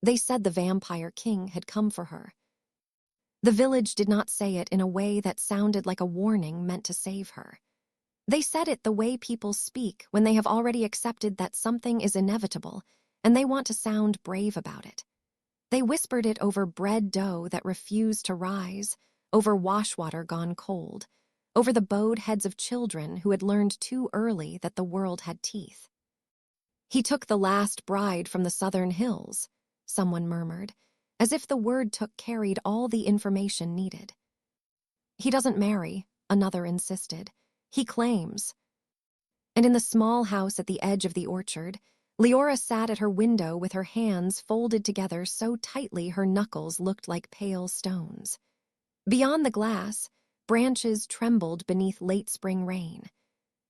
They said the vampire king had come for her. The village did not say it in a way that sounded like a warning meant to save her. They said it the way people speak when they have already accepted that something is inevitable and they want to sound brave about it. They whispered it over bread dough that refused to rise, over washwater gone cold, over the bowed heads of children who had learned too early that the world had teeth. "He took the last bride from the southern hills," someone murmured, as if the word took carried all the information needed. "He doesn't marry," another insisted. "He claims." And in the small house at the edge of the orchard, Liora sat at her window with her hands folded together so tightly her knuckles looked like pale stones. Beyond the glass, branches trembled beneath late spring rain.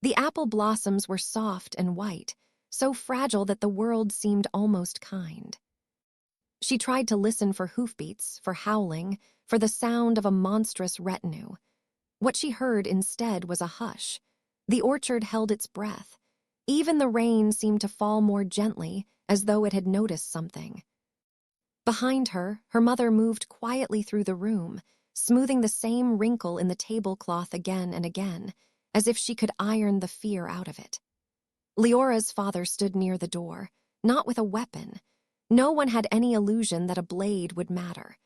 The apple blossoms were soft and white, so fragile that the world seemed almost kind. She tried to listen for hoofbeats, for howling, for the sound of a monstrous retinue. What she heard instead was a hush. The orchard held its breath. Even the rain seemed to fall more gently, as though it had noticed something. Behind her, her mother moved quietly through the room, smoothing the same wrinkle in the tablecloth again and again, as if she could iron the fear out of it. Leora's father stood near the door, not with a weapon. No one had any illusion that a blade would matter,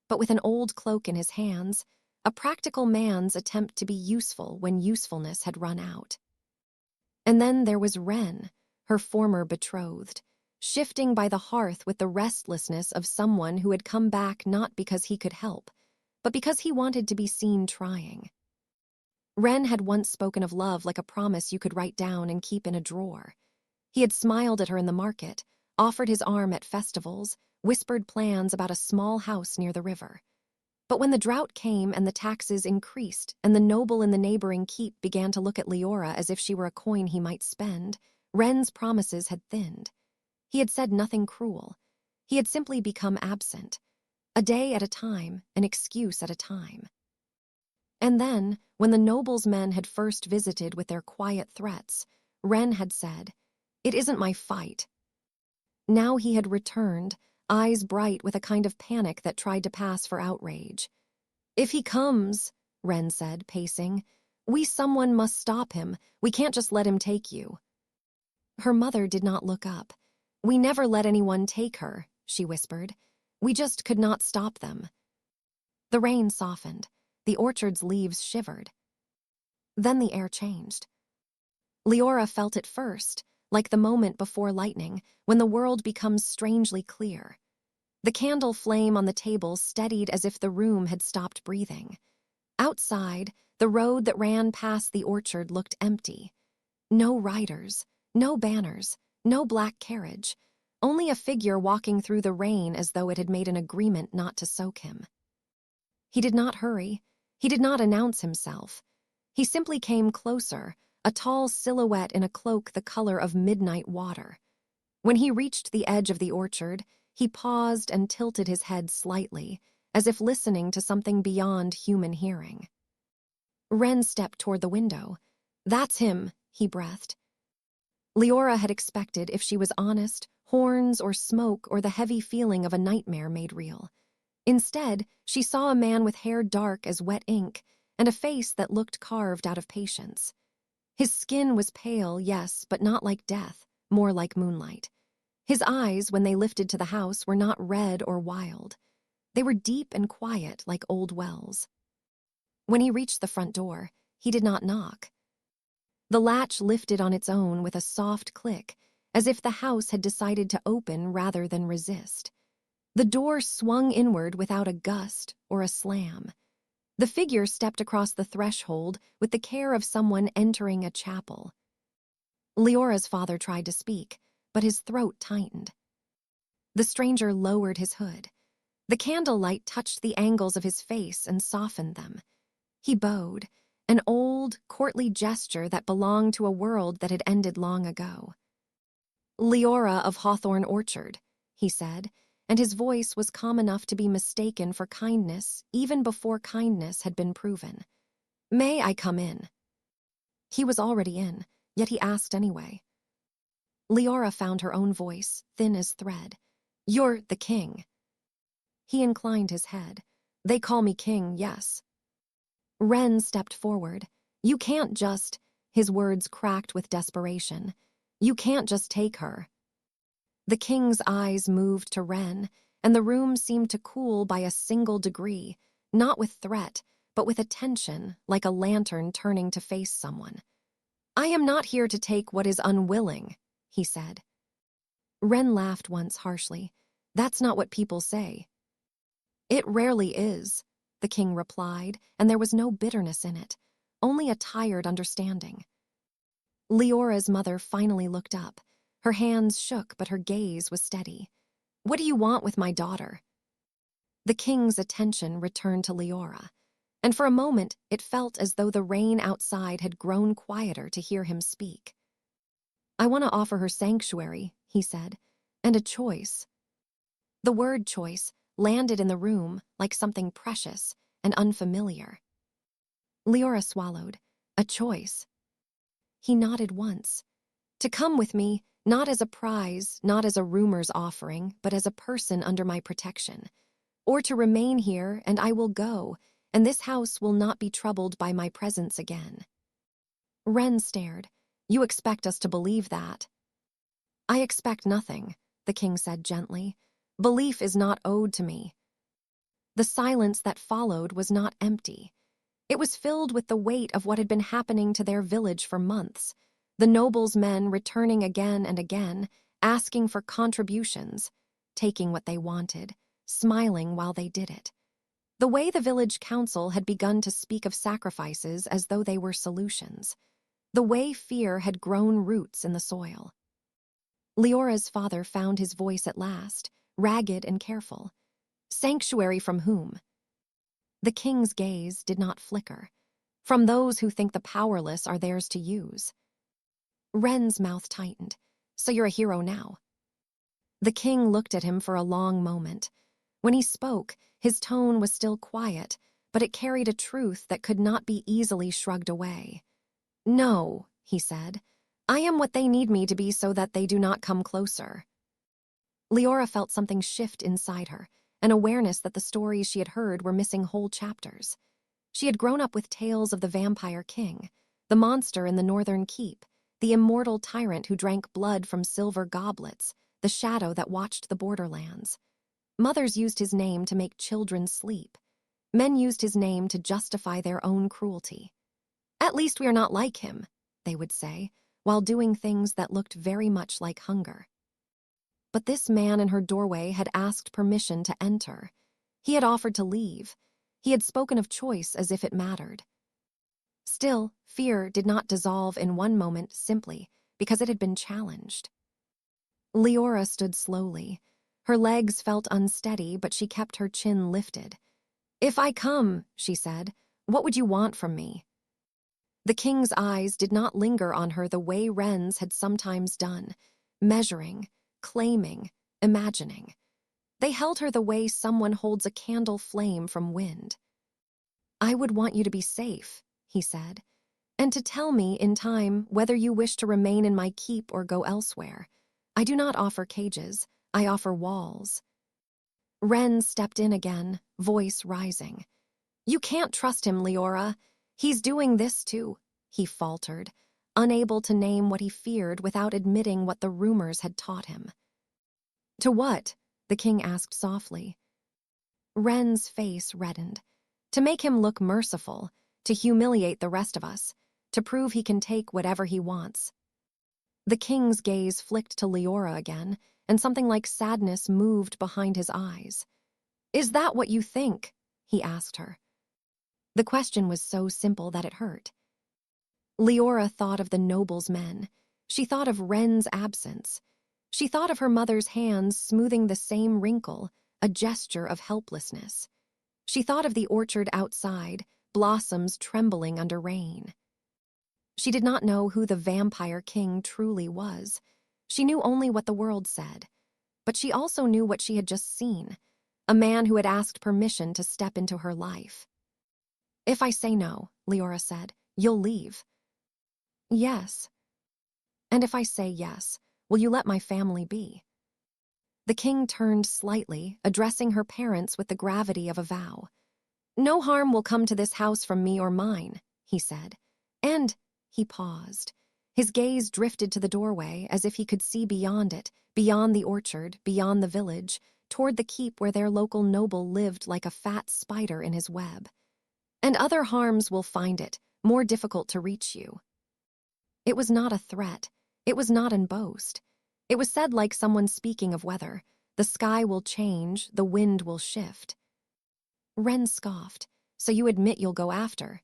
but with an old cloak in his hands, a practical man's attempt to be useful when usefulness had run out. And then there was Wren, her former betrothed, shifting by the hearth with the restlessness of someone who had come back not because he could help, but because he wanted to be seen trying. Wren had once spoken of love like a promise you could write down and keep in a drawer. He had smiled at her in the market, offered his arm at festivals, whispered plans about a small house near the river. But when the drought came and the taxes increased and the noble in the neighboring keep began to look at Liora as if she were a coin he might spend, Wren's promises had thinned. He had said nothing cruel. He had simply become absent. A day at a time, an excuse at a time. And then, when the noble's men had first visited with their quiet threats, Wren had said, "It isn't my fight." Now he had returned, eyes bright with a kind of panic that tried to pass for outrage. "If he comes," Wren said, pacing, someone must stop him. We can't just let him take you." Her mother did not look up. "We never let anyone take her," she whispered. "We just could not stop them." The rain softened. The orchard's leaves shivered. Then the air changed. Liora felt it first, like the moment before lightning, when the world becomes strangely clear. The candle flame on the table steadied as if the room had stopped breathing. Outside, the road that ran past the orchard looked empty. No riders, no banners, no black carriage, only a figure walking through the rain as though it had made an agreement not to soak him. He did not hurry. He did not announce himself. He simply came closer, a tall silhouette in a cloak the color of midnight water. When he reached the edge of the orchard, he paused and tilted his head slightly, as if listening to something beyond human hearing. Wren stepped toward the window. "That's him," he breathed. Liora had expected, if she was honest, horns or smoke or the heavy feeling of a nightmare made real. Instead, she saw a man with hair dark as wet ink and a face that looked carved out of patience. His skin was pale, yes, but not like death, more like moonlight. His eyes, when they lifted to the house, were not red or wild. They were deep and quiet, like old wells. When he reached the front door, he did not knock. The latch lifted on its own with a soft click, as if the house had decided to open rather than resist. The door swung inward without a gust or a slam. The figure stepped across the threshold with the care of someone entering a chapel. Leora's father tried to speak, but his throat tightened. The stranger lowered his hood. The candlelight touched the angles of his face and softened them. He bowed, an old, courtly gesture that belonged to a world that had ended long ago. "Liora of Hawthorne Orchard," he said, and his voice was calm enough to be mistaken for kindness even before kindness had been proven. "May I come in?" He was already in, yet he asked anyway. Liora found her own voice, thin as thread. You're the king. He inclined his head. They call me king, yes. Ren stepped forward. You can't just, his words cracked with desperation. You can't just take her. The king's eyes moved to Ren, and the room seemed to cool by a single degree, not with threat, but with attention, like a lantern turning to face someone. I am not here to take what is unwilling, he said. Ren laughed once harshly. That's not what people say. It rarely is, the king replied, and there was no bitterness in it, only a tired understanding. Leora's mother finally looked up. Her hands shook, but her gaze was steady. What do you want with my daughter? The king's attention returned to Liora, and for a moment it felt as though the rain outside had grown quieter to hear him speak. I want to offer her sanctuary, he said, and a choice. The word choice landed in the room like something precious and unfamiliar. Liora swallowed. A choice. He nodded once. To come with me, not as a prize, not as a rumor's offering, but as a person under my protection. Or to remain here, and I will go, and this house will not be troubled by my presence again. Ren stared. You expect us to believe that? I expect nothing, the king said gently. Belief is not owed to me. The silence that followed was not empty. It was filled with the weight of what had been happening to their village for months. The nobles' men returning again and again, asking for contributions, taking what they wanted, smiling while they did it. The way the village council had begun to speak of sacrifices as though they were solutions. The way fear had grown roots in the soil. Leora's father found his voice at last, ragged and careful. Sanctuary from whom? The king's gaze did not flicker. From those who think the powerless are theirs to use. Ren's mouth tightened. So you're a hero now. The king looked at him for a long moment. When he spoke, his tone was still quiet, but it carried a truth that could not be easily shrugged away. No, he said. I am what they need me to be so that they do not come closer. Liora felt something shift inside her, an awareness that the stories she had heard were missing whole chapters. She had grown up with tales of the vampire king, the monster in the northern keep, the immortal tyrant who drank blood from silver goblets, the shadow that watched the borderlands. Mothers used his name to make children sleep. Men used his name to justify their own cruelty. At least we are not like him, they would say, while doing things that looked very much like hunger. But this man in her doorway had asked permission to enter. He had offered to leave. He had spoken of choice as if it mattered. Still, fear did not dissolve in one moment simply because it had been challenged. Liora stood slowly. Her legs felt unsteady, but she kept her chin lifted. If I come, she said, what would you want from me? The king's eyes did not linger on her the way Ren's had sometimes done, measuring, claiming, imagining. They held her the way someone holds a candle flame from wind. I would want you to be safe, he said, and to tell me in time whether you wish to remain in my keep or go elsewhere. I do not offer cages, I offer walls. Ren stepped in again, voice rising. You can't trust him, Liora. He's doing this too, he faltered, unable to name what he feared without admitting what the rumors had taught him. To what? The king asked softly. Ren's face reddened. To make him look merciful, to humiliate the rest of us, to prove he can take whatever he wants. The king's gaze flicked to Liora again, and something like sadness moved behind his eyes. Is that what you think? He asked her. The question was so simple that it hurt. Liora thought of the nobles' men. She thought of Ren's absence. She thought of her mother's hands smoothing the same wrinkle, a gesture of helplessness. She thought of the orchard outside, blossoms trembling under rain. She did not know who the vampire king truly was. She knew only what the world said. But she also knew what she had just seen, a man who had asked permission to step into her life. If I say no, Liora said, you'll leave. Yes. And if I say yes, will you let my family be? The king turned slightly, addressing her parents with the gravity of a vow. "No harm will come to this house from me or mine," he said. And he paused. His gaze drifted to the doorway as if he could see beyond it, beyond the orchard, beyond the village, toward the keep where their local noble lived like a fat spider in his web. "And other harms will find it, more difficult to reach you." It was not a threat. It was not an boast. It was said like someone speaking of weather. The sky will change, the wind will shift. Ren scoffed. "So you admit you'll go after?"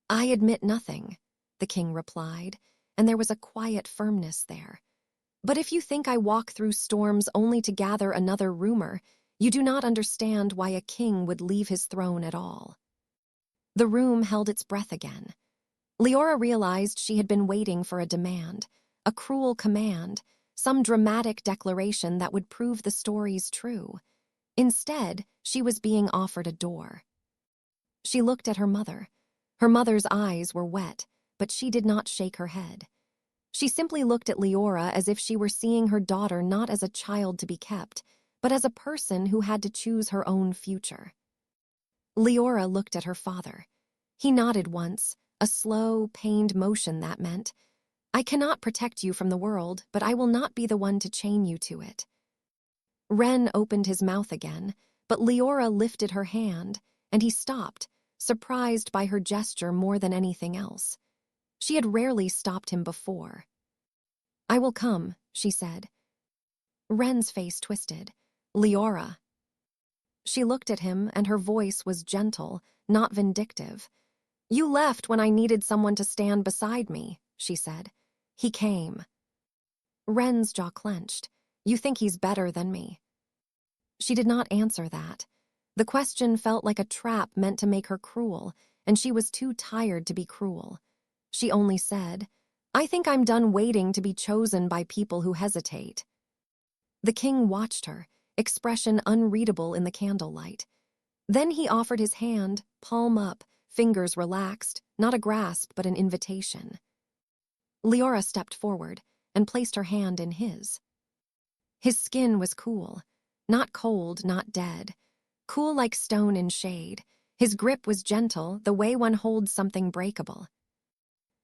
"I admit nothing," the king replied, and there was a quiet firmness there. "But if you think I walk through storms only to gather another rumor, you do not understand why a king would leave his throne at all." The room held its breath again. Liora realized she had been waiting for a demand, a cruel command, some dramatic declaration that would prove the stories true. Instead, she was being offered a door. She looked at her mother. Her mother's eyes were wet, but she did not shake her head. She simply looked at Liora as if she were seeing her daughter not as a child to be kept, but as a person who had to choose her own future. Liora looked at her father. He nodded once, a slow, pained motion that meant, "I cannot protect you from the world, but I will not be the one to chain you to it." Ren opened his mouth again, but Liora lifted her hand, and he stopped, surprised by her gesture more than anything else. She had rarely stopped him before. "I will come," she said. Ren's face twisted. "Liora." She looked at him, and her voice was gentle, not vindictive. "You left when I needed someone to stand beside me," she said. "He came." Ren's jaw clenched. "You think he's better than me?" She did not answer that. The question felt like a trap meant to make her cruel, and she was too tired to be cruel. She only said, "I think I'm done waiting to be chosen by people who hesitate." The king watched her, expression unreadable in the candlelight. Then he offered his hand, palm up, fingers relaxed, not a grasp but an invitation. Liora stepped forward and placed her hand in his. His skin was cool, not cold, not dead, cool like stone in shade. His grip was gentle, the way one holds something breakable.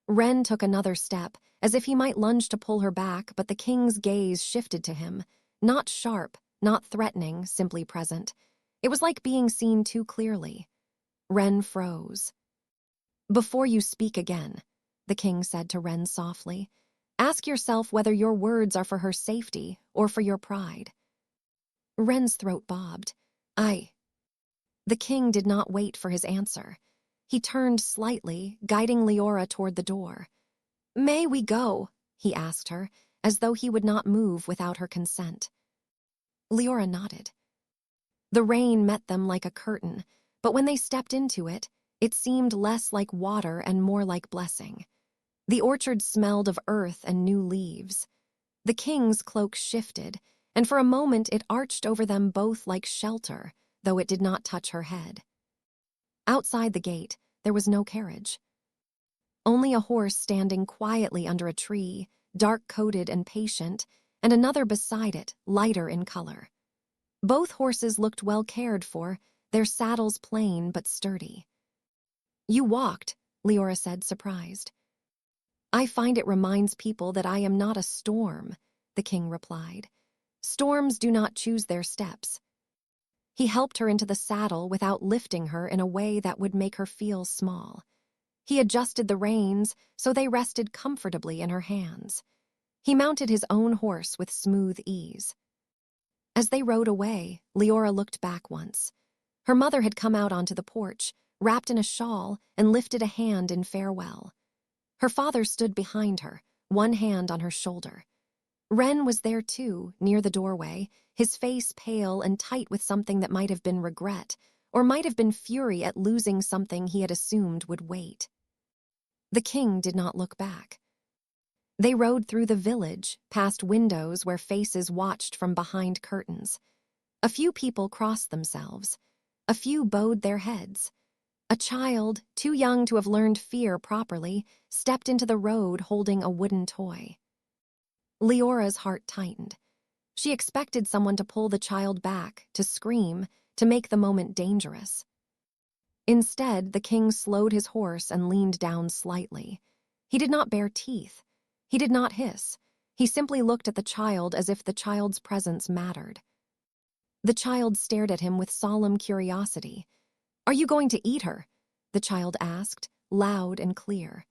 Ren took another step, as if he might lunge to pull her back, but the king's gaze shifted to him, not sharp, not threatening, simply present. It was like being seen too clearly. Ren froze. "Before you speak again," the king said to Ren softly, "ask yourself whether your words are for her safety or for your pride." Ren's throat bobbed. "I..." The king did not wait for his answer. He turned slightly, guiding Liora toward the door. "May we go?" he asked her, as though he would not move without her consent. Liora nodded. The rain met them like a curtain, but when they stepped into it, it seemed less like water and more like blessing. The orchard smelled of earth and new leaves. The king's cloak shifted, and for a moment it arched over them both like shelter, though it did not touch her head. Outside the gate, there was no carriage. Only a horse standing quietly under a tree, dark-coated and patient, and another beside it, lighter in color. Both horses looked well cared for, their saddles plain but sturdy. "You walked," Liora said, surprised. "I find it reminds people that I am not a storm," the king replied. "Storms do not choose their steps." He helped her into the saddle without lifting her in a way that would make her feel small. He adjusted the reins so they rested comfortably in her hands. He mounted his own horse with smooth ease. As they rode away, Liora looked back once. Her mother had come out onto the porch, wrapped in a shawl, and lifted a hand in farewell. Her father stood behind her, one hand on her shoulder. Ren was there too, near the doorway, his face pale and tight with something that might have been regret, or might have been fury at losing something he had assumed would wait. The king did not look back. They rode through the village, past windows where faces watched from behind curtains. A few people crossed themselves. A few bowed their heads. A child, too young to have learned fear properly, stepped into the road holding a wooden toy. Leora's heart tightened. She expected someone to pull the child back, to scream, to make the moment dangerous. Instead, the king slowed his horse and leaned down slightly. He did not bare teeth. He did not hiss. He simply looked at the child as if the child's presence mattered. The child stared at him with solemn curiosity. "Are you going to eat her?" the child asked, loud and clear.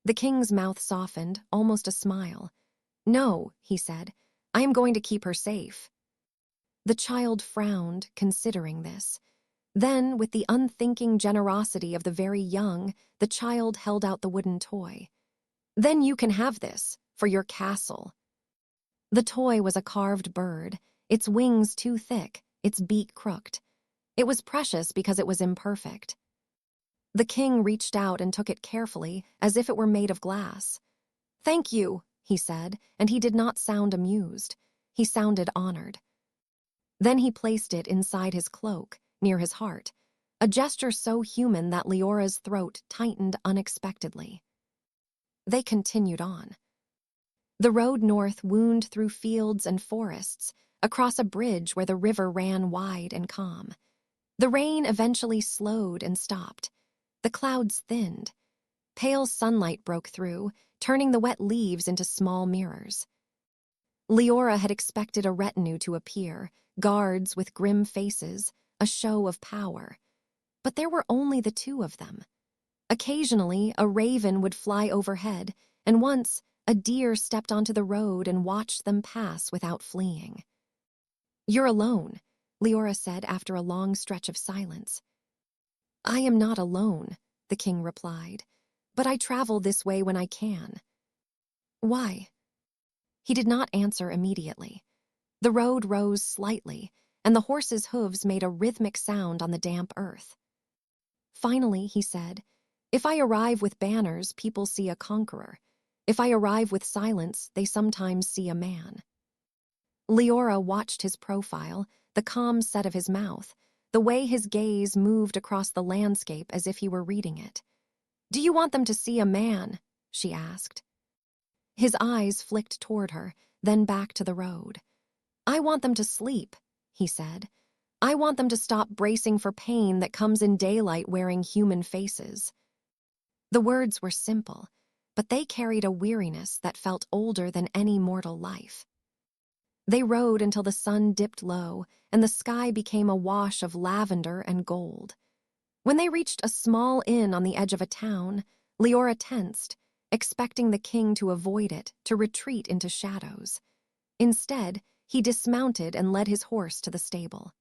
The king's mouth softened, almost a smile. "No," he said, "I am going to keep her safe." The child frowned, considering this. Then, with the unthinking generosity of the very young, the child held out the wooden toy. "Then you can have this, for your castle." The toy was a carved bird, its wings too thick, its beak crooked. It was precious because it was imperfect. The king reached out and took it carefully, as if it were made of glass. "Thank you," he said, and he did not sound amused. He sounded honored. Then he placed it inside his cloak, near his heart, a gesture so human that Leora's throat tightened unexpectedly. They continued on. The road north wound through fields and forests, across a bridge where the river ran wide and calm. The rain eventually slowed and stopped. The clouds thinned. Pale sunlight broke through, turning the wet leaves into small mirrors. Liora had expected a retinue to appear, guards with grim faces, a show of power. But there were only the two of them. Occasionally, a raven would fly overhead, and once, a deer stepped onto the road and watched them pass without fleeing. "You're alone," Liora said after a long stretch of silence. "I am not alone," the king replied, "but I travel this way when I can." "Why?" He did not answer immediately. The road rose slightly, and the horse's hooves made a rhythmic sound on the damp earth. Finally, he said, "If I arrive with banners, people see a conqueror. If I arrive with silence, they sometimes see a man." Liora watched his profile, the calm set of his mouth, the way his gaze moved across the landscape as if he were reading it. "Do you want them to see a man?" she asked. His eyes flicked toward her, then back to the road. "I want them to sleep," he said. "I want them to stop bracing for pain that comes in daylight wearing human faces." The words were simple, but they carried a weariness that felt older than any mortal life. They rode until the sun dipped low and the sky became a wash of lavender and gold. When they reached a small inn on the edge of a town, Liora tensed, expecting the king to avoid it, to retreat into shadows. Instead, he dismounted and led his horse to the stable.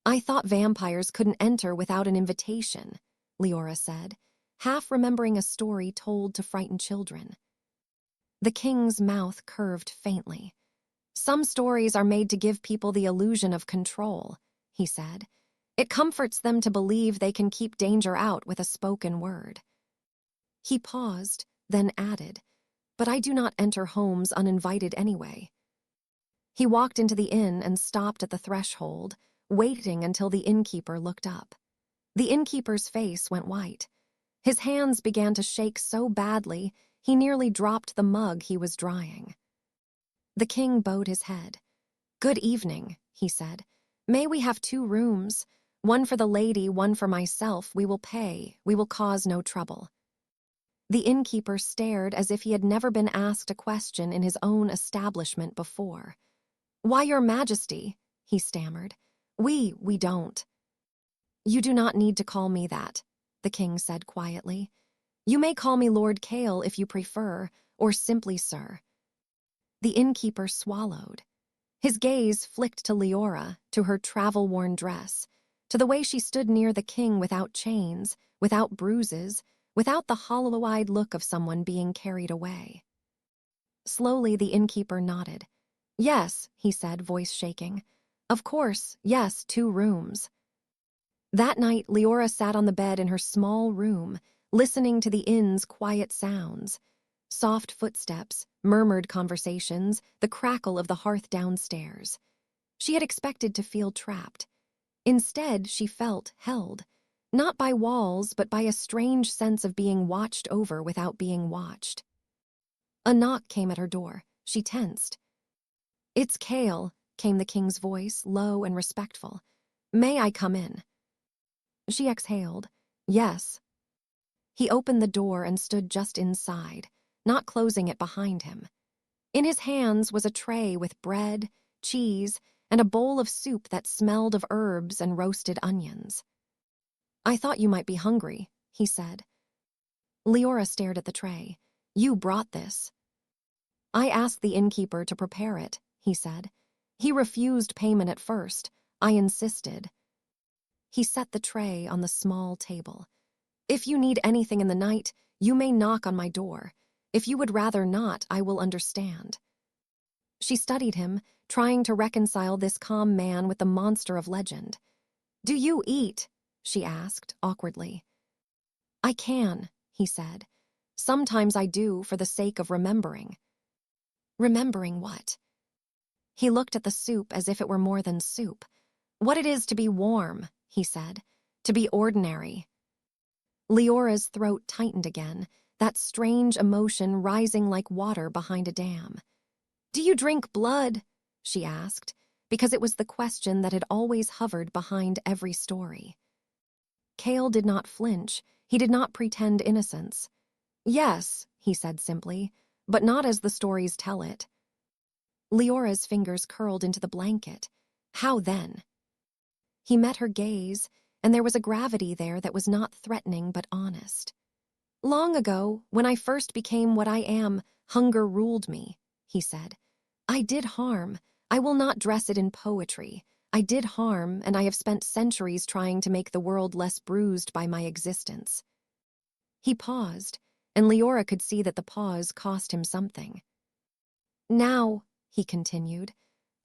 "I thought vampires couldn't enter without an invitation," Liora said, half remembering a story told to frighten children. The king's mouth curved faintly. "Some stories are made to give people the illusion of control," he said. "It comforts them to believe they can keep danger out with a spoken word." He paused, then added, "But I do not enter homes uninvited anyway." He walked into the inn and stopped at the threshold, waiting until the innkeeper looked up. The innkeeper's face went white. His hands began to shake so badly he nearly dropped the mug he was drying. The king bowed his head. "Good evening," he said. "May we have 2 rooms? One for the lady, one for myself. We will pay. We will cause no trouble." The innkeeper stared as if he had never been asked a question in his own establishment before. "Why, your majesty," he stammered. We don't." "You do not need to call me that," the king said quietly. "You may call me Lord Kale if you prefer, or simply Sir." The innkeeper swallowed. His gaze flicked to Liora, to her travel-worn dress, to the way she stood near the king without chains, without bruises, without the hollow-eyed look of someone being carried away. Slowly, the innkeeper nodded. "Yes," he said, voice shaking. "Of course, yes, 2 rooms." That night, Liora sat on the bed in her small room, listening to the inn's quiet sounds. Soft footsteps, murmured conversations, the crackle of the hearth downstairs. She had expected to feel trapped. Instead, she felt held, not by walls, but by a strange sense of being watched over without being watched. A knock came at her door. She tensed. "It's Kale," came the king's voice, low and respectful. "May I come in?" She exhaled. "Yes." He opened the door and stood just inside, not closing it behind him. In his hands was a tray with bread, cheese, and a bowl of soup that smelled of herbs and roasted onions. "I thought you might be hungry," he said. Liora stared at the tray. "You brought this." "I asked the innkeeper to prepare it," he said. "He refused payment at first. I insisted." He set the tray on the small table. "If you need anything in the night, you may knock on my door. If you would rather not, I will understand." She studied him, trying to reconcile this calm man with the monster of legend. "Do you eat?" she asked, awkwardly. "I can," he said. "Sometimes I do for the sake of remembering." "Remembering what?" He looked at the soup as if it were more than soup. "What it is to be warm," he said. "To be ordinary." Leora's throat tightened again, that strange emotion rising like water behind a dam. "Do you drink blood?" she asked, because it was the question that had always hovered behind every story. Kale did not flinch. He did not pretend innocence. "Yes," he said simply, "but not as the stories tell it." Leora's fingers curled into the blanket. "How then?" He met her gaze, and there was a gravity there that was not threatening but honest. "Long ago, when I first became what I am, hunger ruled me," he said. "I did harm. I will not dress it in poetry. I did harm, and I have spent centuries trying to make the world less bruised by my existence." He paused, and Liora could see that the pause cost him something. "Now," he continued,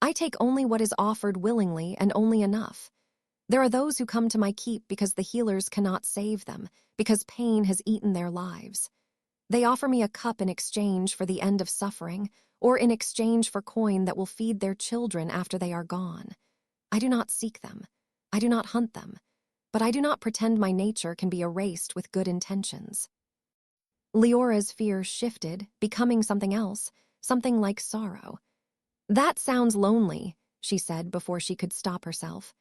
"I take only what is offered willingly and only enough. There are those who come to my keep because the healers cannot save them, because pain has eaten their lives. They offer me a cup in exchange for the end of suffering, or in exchange for coin that will feed their children after they are gone. I do not seek them. I do not hunt them. But I do not pretend my nature can be erased with good intentions." Leora's fear shifted, becoming something else, something like sorrow. "That sounds lonely," she said before she could stop herself.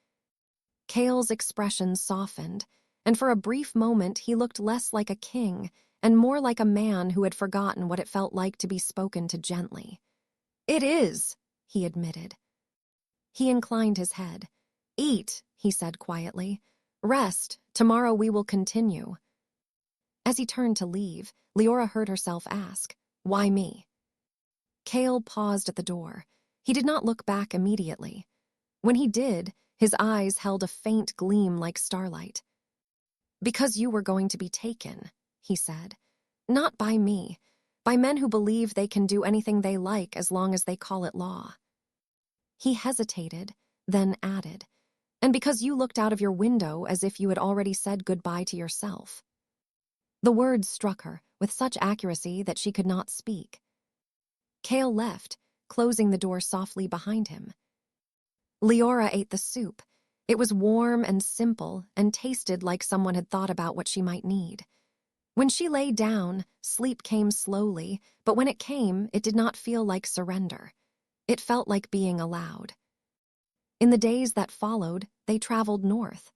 Kale's expression softened, and for a brief moment he looked less like a king and more like a man who had forgotten what it felt like to be spoken to gently. "It is," he admitted. He inclined his head. "Eat," he said quietly. "Rest. Tomorrow we will continue." As he turned to leave, Liora heard herself ask, "Why me?" Kale paused at the door. He did not look back immediately. When he did, his eyes held a faint gleam like starlight. "Because you were going to be taken," he said. "Not by me, by men who believe they can do anything they like as long as they call it law." He hesitated, then added, "And because you looked out of your window as if you had already said goodbye to yourself." The words struck her with such accuracy that she could not speak. Kale left, closing the door softly behind him. Liora ate the soup. It was warm and simple and tasted like someone had thought about what she might need. When she lay down, sleep came slowly, but when it came, it did not feel like surrender. It felt like being allowed. In the days that followed, they traveled north.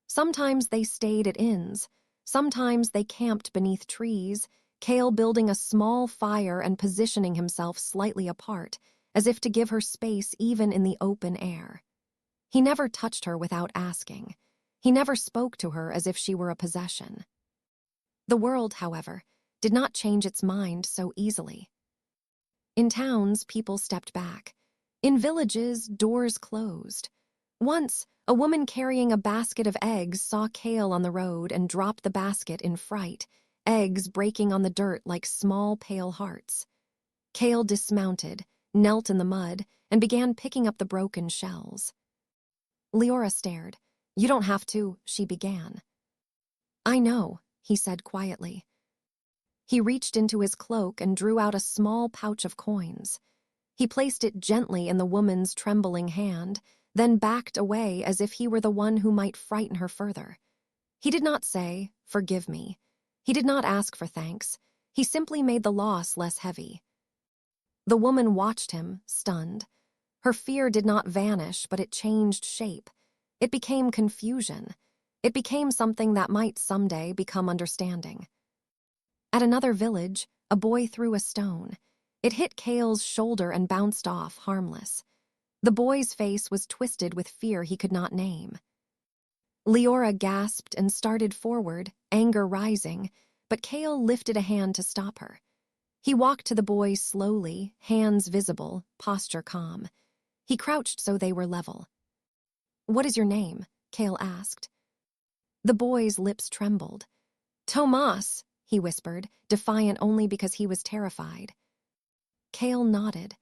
Sometimes they stayed at inns. Sometimes they camped beneath trees, Kale building a small fire and positioning himself slightly apart, as if to give her space even in the open air. He never touched her without asking. He never spoke to her as if she were a possession. The world, however, did not change its mind so easily. In towns, people stepped back. In villages, doors closed. Once, a woman carrying a basket of eggs saw Kale on the road and dropped the basket in fright, eggs breaking on the dirt like small pale hearts. Kale dismounted, knelt in the mud, and began picking up the broken shells. Liora stared. "You don't have to," she began. "I know," he said quietly. He reached into his cloak and drew out a small pouch of coins. He placed it gently in the woman's trembling hand, then backed away as if he were the one who might frighten her further. He did not say, "Forgive me." He did not ask for thanks. He simply made the loss less heavy. The woman watched him, stunned. Her fear did not vanish, but it changed shape. It became confusion. It became something that might someday become understanding. At another village, a boy threw a stone. It hit Kale's shoulder and bounced off, harmless. The boy's face was twisted with fear he could not name. Liora gasped and started forward, anger rising, but Kale lifted a hand to stop her. He walked to the boy slowly, hands visible, posture calm. He crouched so they were level. "What is your name?" Kale asked. The boy's lips trembled. "Tomas," he whispered, defiant only because he was terrified. Kale nodded.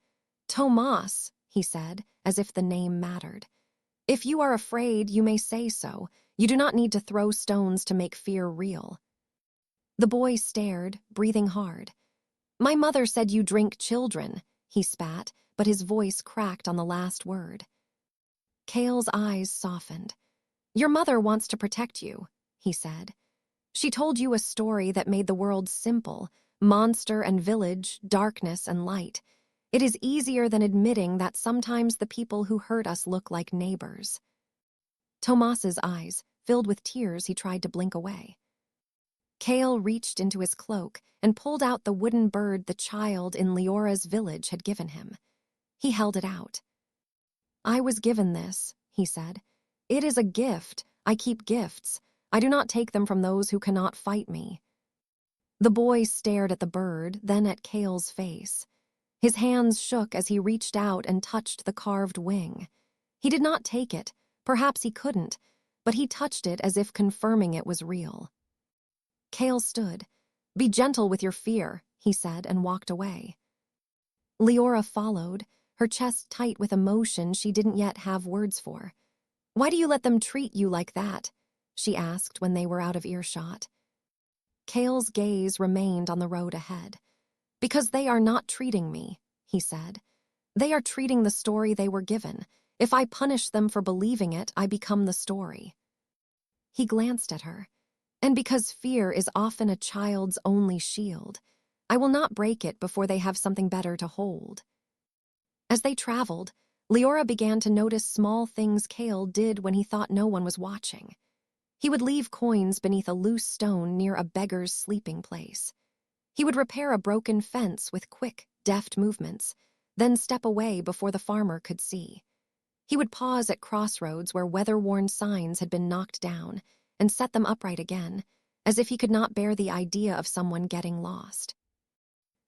"Tomas," he said, as if the name mattered. "If you are afraid, you may say so. You do not need to throw stones to make fear real." The boy stared, breathing hard. "My mother said you drink children," he spat, but his voice cracked on the last word. Kale's eyes softened. "Your mother wants to protect you," he said. "She told you a story that made the world simple, monster and village, darkness and light. It is easier than admitting that sometimes the people who hurt us look like neighbors." Tomas's eyes, filled with tears, he tried to blink away. Kale reached into his cloak and pulled out the wooden bird the child in Liora's village had given him. He held it out. "I was given this," he said. "It is a gift. I keep gifts. I do not take them from those who cannot fight me." The boy stared at the bird, then at Kale's face. His hands shook as he reached out and touched the carved wing. He did not take it, perhaps he couldn't, but he touched it as if confirming it was real. Kale stood. "Be gentle with your fear," he said, and walked away. Liora followed, her chest tight with emotion she didn't yet have words for. "Why do you let them treat you like that?" she asked when they were out of earshot. Kale's gaze remained on the road ahead. "Because they are not treating me," he said. "They are treating the story they were given. If I punish them for believing it, I become the story." He glanced at her. "And because fear is often a child's only shield, I will not break it before they have something better to hold." As they traveled, Liora began to notice small things Kale did when he thought no one was watching. He would leave coins beneath a loose stone near a beggar's sleeping place. He would repair a broken fence with quick, deft movements, then step away before the farmer could see. He would pause at crossroads where weather-worn signs had been knocked down and set them upright again, as if he could not bear the idea of someone getting lost.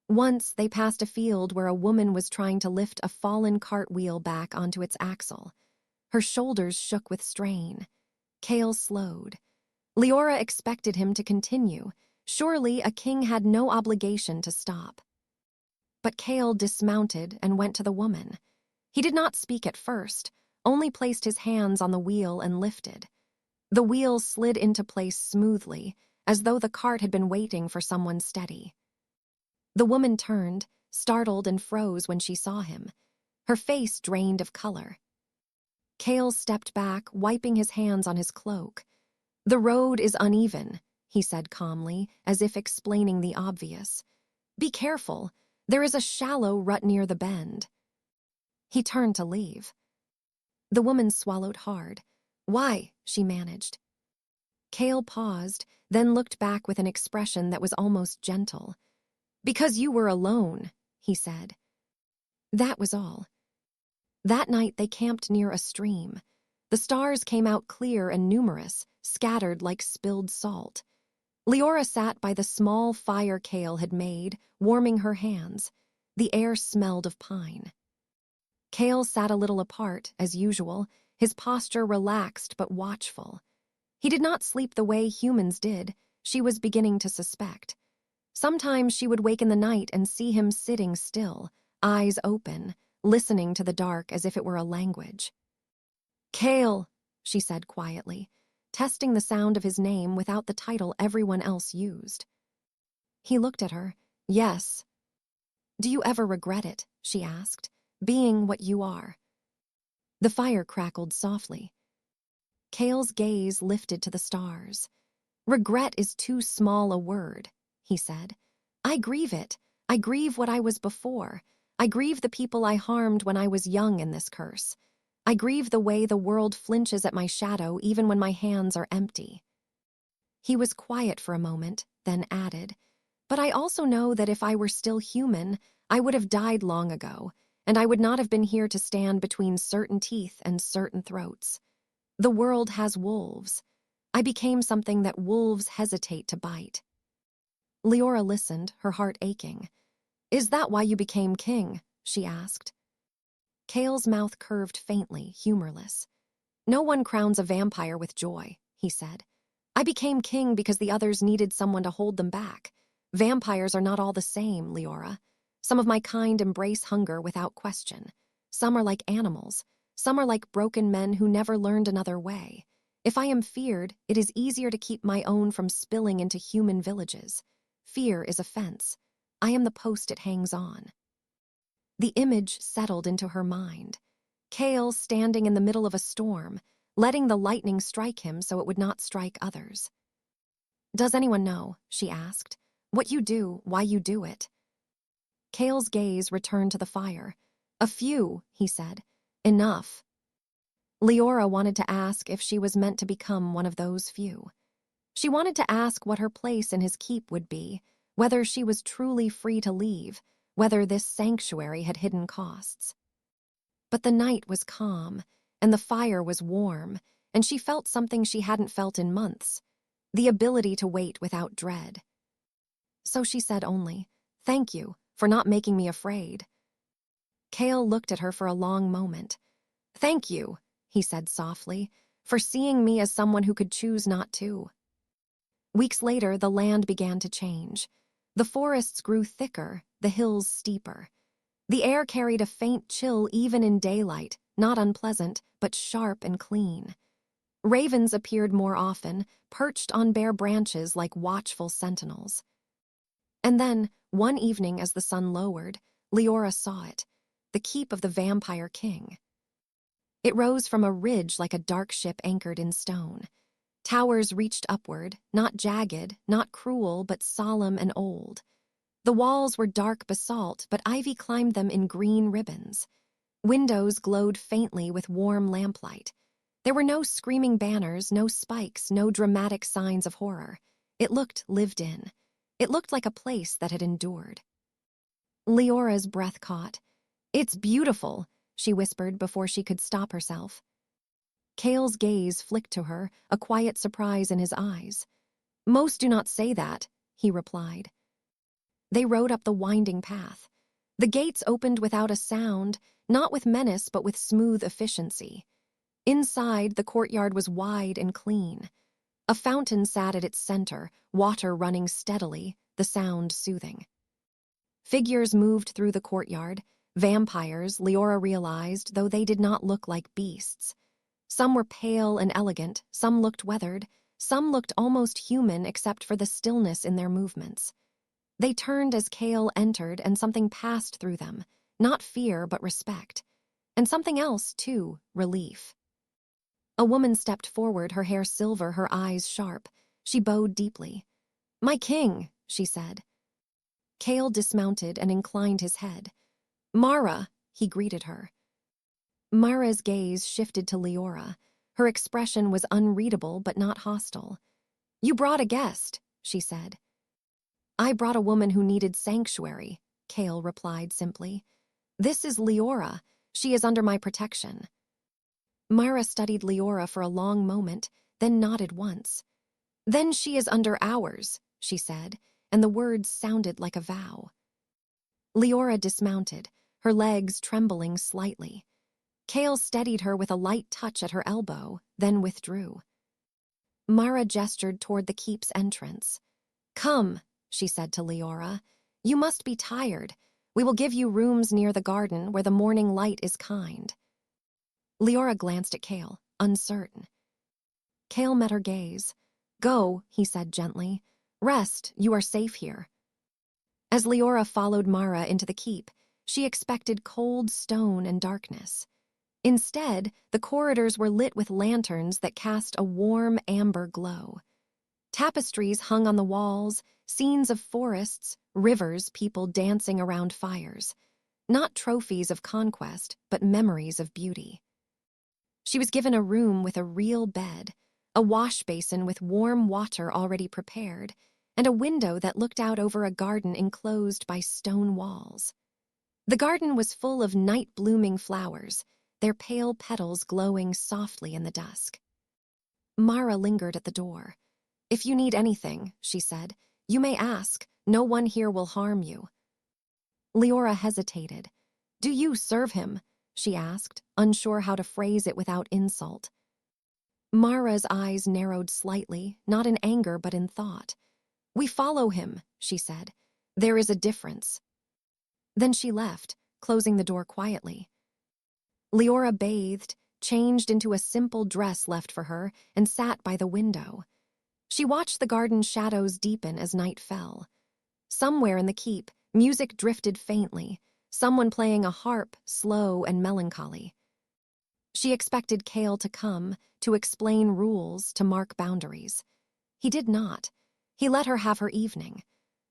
Once they passed a field where a woman was trying to lift a fallen cartwheel back onto its axle. Her shoulders shook with strain. Kale slowed. Liora expected him to continue. Surely a king had no obligation to stop. But Kale dismounted and went to the woman. He did not speak at first, only placed his hands on the wheel and lifted. The wheel slid into place smoothly, as though the cart had been waiting for someone steady. The woman turned, startled, and froze when she saw him. Her face drained of color. Kale stepped back, wiping his hands on his cloak. "The road is uneven," he said calmly, as if explaining the obvious. "Be careful. There is a shallow rut near the bend." He turned to leave. The woman swallowed hard. "Why?" she managed. Kale paused, then looked back with an expression that was almost gentle. "Because you were alone," he said. That was all. That night they camped near a stream. The stars came out clear and numerous, scattered like spilled salt. Liora sat by the small fire Kale had made, warming her hands. The air smelled of pine. Kale sat a little apart, as usual, his posture relaxed but watchful. He did not sleep the way humans did, she was beginning to suspect. Sometimes she would wake in the night and see him sitting still, eyes open, listening to the dark as if it were a language. "Kale," she said quietly, testing the sound of his name without the title everyone else used. He looked at her. "Yes." "Do you ever regret it?" she asked, "being what you are?" The fire crackled softly. Kale's gaze lifted to the stars. "Regret is too small a word," he said. "I grieve it. I grieve what I was before. I grieve the people I harmed when I was young in this curse. I grieve the way the world flinches at my shadow even when my hands are empty." He was quiet for a moment, then added, "But I also know that if I were still human, I would have died long ago, and I would not have been here to stand between certain teeth and certain throats. The world has wolves. I became something that wolves hesitate to bite." Liora listened, her heart aching. "Is that why you became king?" she asked. Kale's mouth curved faintly, humorless. "No one crowns a vampire with joy," he said. "I became king because the others needed someone to hold them back. Vampires are not all the same, Liora. Some of my kind embrace hunger without question. Some are like animals. Some are like broken men who never learned another way. If I am feared, it is easier to keep my own from spilling into human villages. Fear is a fence. I am the post it hangs on." The image settled into her mind. Kale standing in the middle of a storm, letting the lightning strike him so it would not strike others. "Does anyone know," she asked, "what you do, why you do it?" Kale's gaze returned to the fire. "A few," he said. "Enough." Liora wanted to ask if she was meant to become one of those few. She wanted to ask what her place in his keep would be, whether she was truly free to leave, whether this sanctuary had hidden costs. But the night was calm, and the fire was warm, and she felt something she hadn't felt in months, the ability to wait without dread. So she said only, "Thank you for not making me afraid." Kale looked at her for a long moment. "Thank you," he said softly, "for seeing me as someone who could choose not to." Weeks later, the land began to change. The forests grew thicker, the hills steeper. The air carried a faint chill even in daylight, not unpleasant, but sharp and clean. Ravens appeared more often, perched on bare branches like watchful sentinels. And then, one evening as the sun lowered, Liora saw it, the keep of the vampire king. It rose from a ridge like a dark ship anchored in stone. Towers reached upward, not jagged, not cruel, but solemn and old. The walls were dark basalt, but ivy climbed them in green ribbons. Windows glowed faintly with warm lamplight. There were no screaming banners, no spikes, no dramatic signs of horror. It looked lived in. It looked like a place that had endured. Leora's breath caught. "It's beautiful," she whispered before she could stop herself. Kale's gaze flicked to her, a quiet surprise in his eyes. "Most do not say that," he replied. They rode up the winding path. The gates opened without a sound, not with menace but with smooth efficiency. Inside, the courtyard was wide and clean. A fountain sat at its center, water running steadily, the sound soothing. Figures moved through the courtyard, vampires, Liora realized, though they did not look like beasts. Some were pale and elegant, some looked weathered, some looked almost human except for the stillness in their movements. They turned as Kale entered and something passed through them, not fear but respect. And something else, too, relief. A woman stepped forward, her hair silver, her eyes sharp. She bowed deeply. "My king," she said. Kale dismounted and inclined his head. "Mara," he greeted her. Mara's gaze shifted to Liora. Her expression was unreadable but not hostile. "You brought a guest," she said. "I brought a woman who needed sanctuary," Kale replied simply. "This is Liora. She is under my protection." Mara studied Liora for a long moment, then nodded once. "Then she is under ours," she said, and the words sounded like a vow. Liora dismounted, her legs trembling slightly. Kale steadied her with a light touch at her elbow, then withdrew. Mara gestured toward the keep's entrance. "Come," she said to Liora. "You must be tired. We will give you rooms near the garden where the morning light is kind." Liora glanced at Kale, uncertain. Kale met her gaze. "Go," he said gently. "Rest, you are safe here." As Liora followed Mara into the keep, she expected cold stone and darkness. Instead, the corridors were lit with lanterns that cast a warm amber glow. Tapestries hung on the walls, scenes of forests, rivers, people dancing around fires. not trophies of conquest, but memories of beauty. She was given a room with a real bed, a wash basin with warm water already prepared, and a window that looked out over a garden enclosed by stone walls. The garden was full of night-blooming flowers, their pale petals glowing softly in the dusk. Mara lingered at the door. "If you need anything," she said, "you may ask. No one here will harm you." Liora hesitated. "Do you serve him?" she asked, unsure how to phrase it without insult. Mara's eyes narrowed slightly, not in anger but in thought. "We follow him," she said. "There is a difference." Then she left, closing the door quietly. Liora bathed, changed into a simple dress left for her, and sat by the window. She watched the garden shadows deepen as night fell. Somewhere in the keep, music drifted faintly, someone playing a harp, slow and melancholy. She expected Cale to come, to explain rules, to mark boundaries. He did not. He let her have her evening.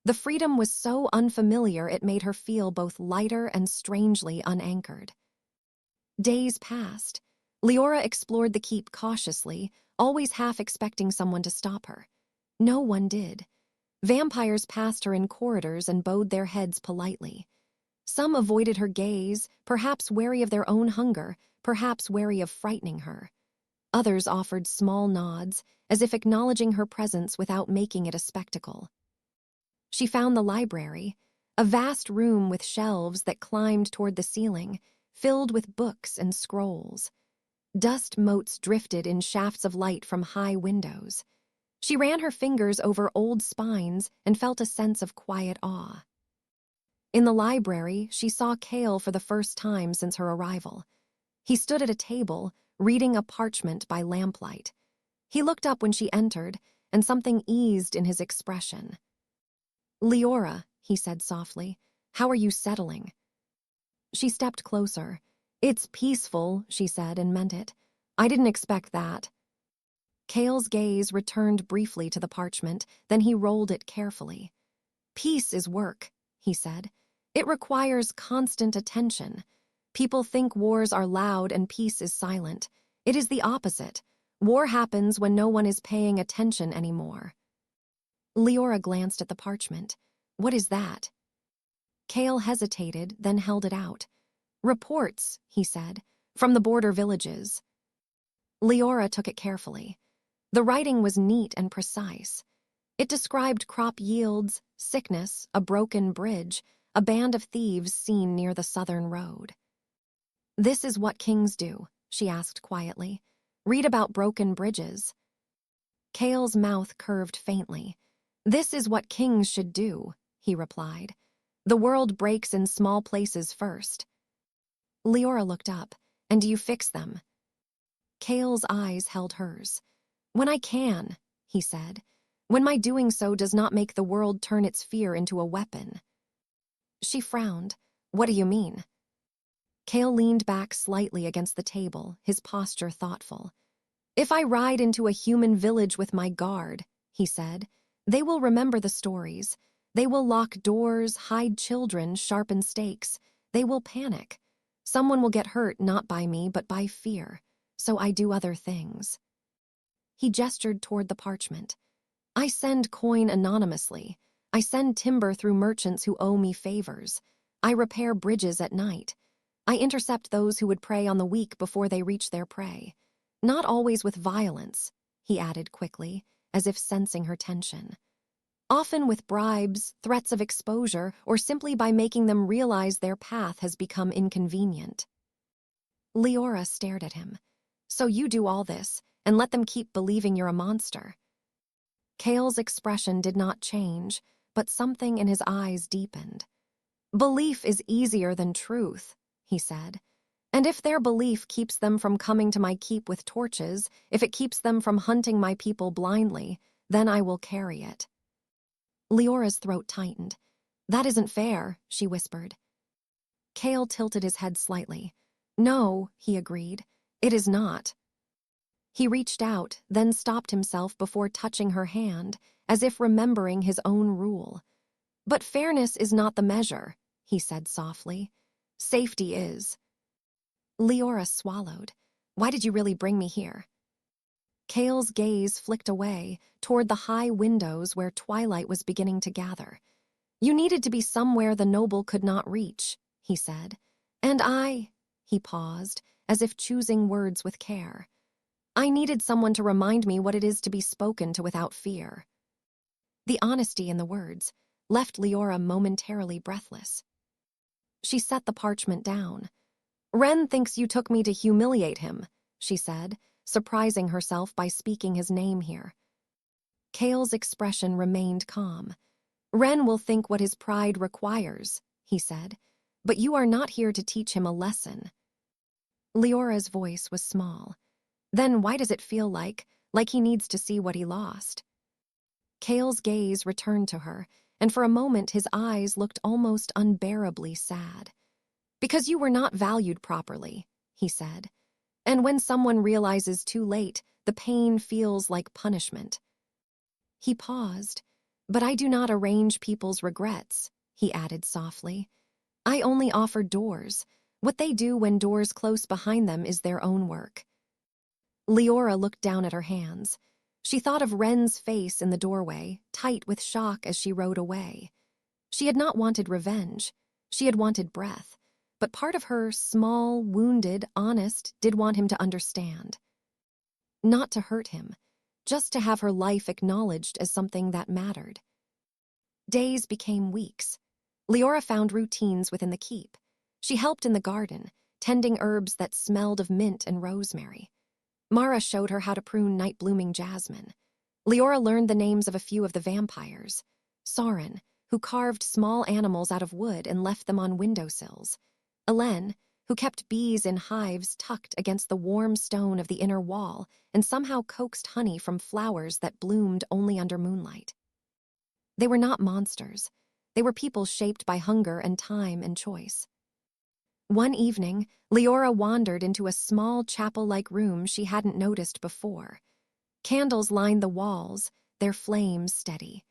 The freedom was so unfamiliar it made her feel both lighter and strangely unanchored. Days passed. Liora explored the keep cautiously, always half expecting someone to stop her. No one did. Vampires passed her in corridors and bowed their heads politely. Some avoided her gaze, perhaps wary of their own hunger, perhaps wary of frightening her. Others offered small nods, as if acknowledging her presence without making it a spectacle. She found the library, a vast room with shelves that climbed toward the ceiling, filled with books and scrolls. Dust motes drifted in shafts of light from high windows. She ran her fingers over old spines and felt a sense of quiet awe. In the library, she saw Cale for the first time since her arrival. He stood at a table, reading a parchment by lamplight. He looked up when she entered, and something eased in his expression. "Liora," he said softly, "how are you settling?" She stepped closer. "It's peaceful," she said, and meant it. "I didn't expect that." Cale's gaze returned briefly to the parchment, then he rolled it carefully. "Peace is work," he said. "It requires constant attention. People think wars are loud and peace is silent. It is the opposite. War happens when no one is paying attention anymore." Liora glanced at the parchment. "What is that?" Cale hesitated, then held it out. "Reports," he said, "from the border villages." Liora took it carefully. The writing was neat and precise. It described crop yields, sickness, a broken bridge, a band of thieves seen near the southern road. "This is what kings do," she asked quietly. "Read about broken bridges." Cale's mouth curved faintly. "This is what kings should do," he replied. "The world breaks in small places first." Liora looked up. "And do you fix them?" Cale's eyes held hers. "When I can," he said. "When my doing so does not make the world turn its fear into a weapon." She frowned. "What do you mean?" Cale leaned back slightly against the table, his posture thoughtful. "If I ride into a human village with my guard," he said, "they will remember the stories. They will lock doors, hide children, sharpen stakes. They will panic. Someone will get hurt not by me, but by fear. So I do other things." He gestured toward the parchment. "I send coin anonymously. I send timber through merchants who owe me favors. I repair bridges at night. I intercept those who would prey on the weak before they reach their prey. Not always with violence," he added quickly, as if sensing her tension. "Often with bribes, threats of exposure, or simply by making them realize their path has become inconvenient." Liora stared at him. "So you do all this, and let them keep believing you're a monster." Cale's expression did not change, but something in his eyes deepened. "Belief is easier than truth," he said. "And if their belief keeps them from coming to my keep with torches, if it keeps them from hunting my people blindly, then I will carry it." Leora's throat tightened. "That isn't fair," she whispered. Cale tilted his head slightly. "No," he agreed. "It is not." He reached out, then stopped himself before touching her hand, as if remembering his own rule. "But fairness is not the measure," he said softly. Safety is. Liora swallowed. Why did you really bring me here? Kale's gaze flicked away toward the high windows where twilight was beginning to gather. You needed to be somewhere the noble could not reach, he said. And he paused, as if choosing words with care. I needed someone to remind me what it is to be spoken to without fear. The honesty in the words left Liora momentarily breathless. She set the parchment down. Ren thinks you took me to humiliate him, she said, surprising herself by speaking his name here. Kale's expression remained calm. Ren will think what his pride requires, he said, but you are not here to teach him a lesson. Leora's voice was small. Then why does it feel like he needs to see what he lost? Kale's gaze returned to her, and for a moment his eyes looked almost unbearably sad. Because you were not valued properly, he said. And when someone realizes too late, the pain feels like punishment. He paused. But I do not arrange people's regrets, he added softly. I only offer doors. What they do when doors close behind them is their own work. Liora looked down at her hands. She thought of Ren's face in the doorway, tight with shock as she rode away. She had not wanted revenge. She had wanted breath. But part of her, small, wounded, honest, did want him to understand. Not to hurt him, just to have her life acknowledged as something that mattered. Days became weeks. Liora found routines within the keep. She helped in the garden, tending herbs that smelled of mint and rosemary. Mara showed her how to prune night-blooming jasmine. Liora learned the names of a few of the vampires. Sauron, who carved small animals out of wood and left them on windowsills. Elen, who kept bees in hives tucked against the warm stone of the inner wall and somehow coaxed honey from flowers that bloomed only under moonlight. They were not monsters. They were people shaped by hunger and time and choice. One evening, Liora wandered into a small chapel-like room she hadn't noticed before. Candles lined the walls, their flames steady.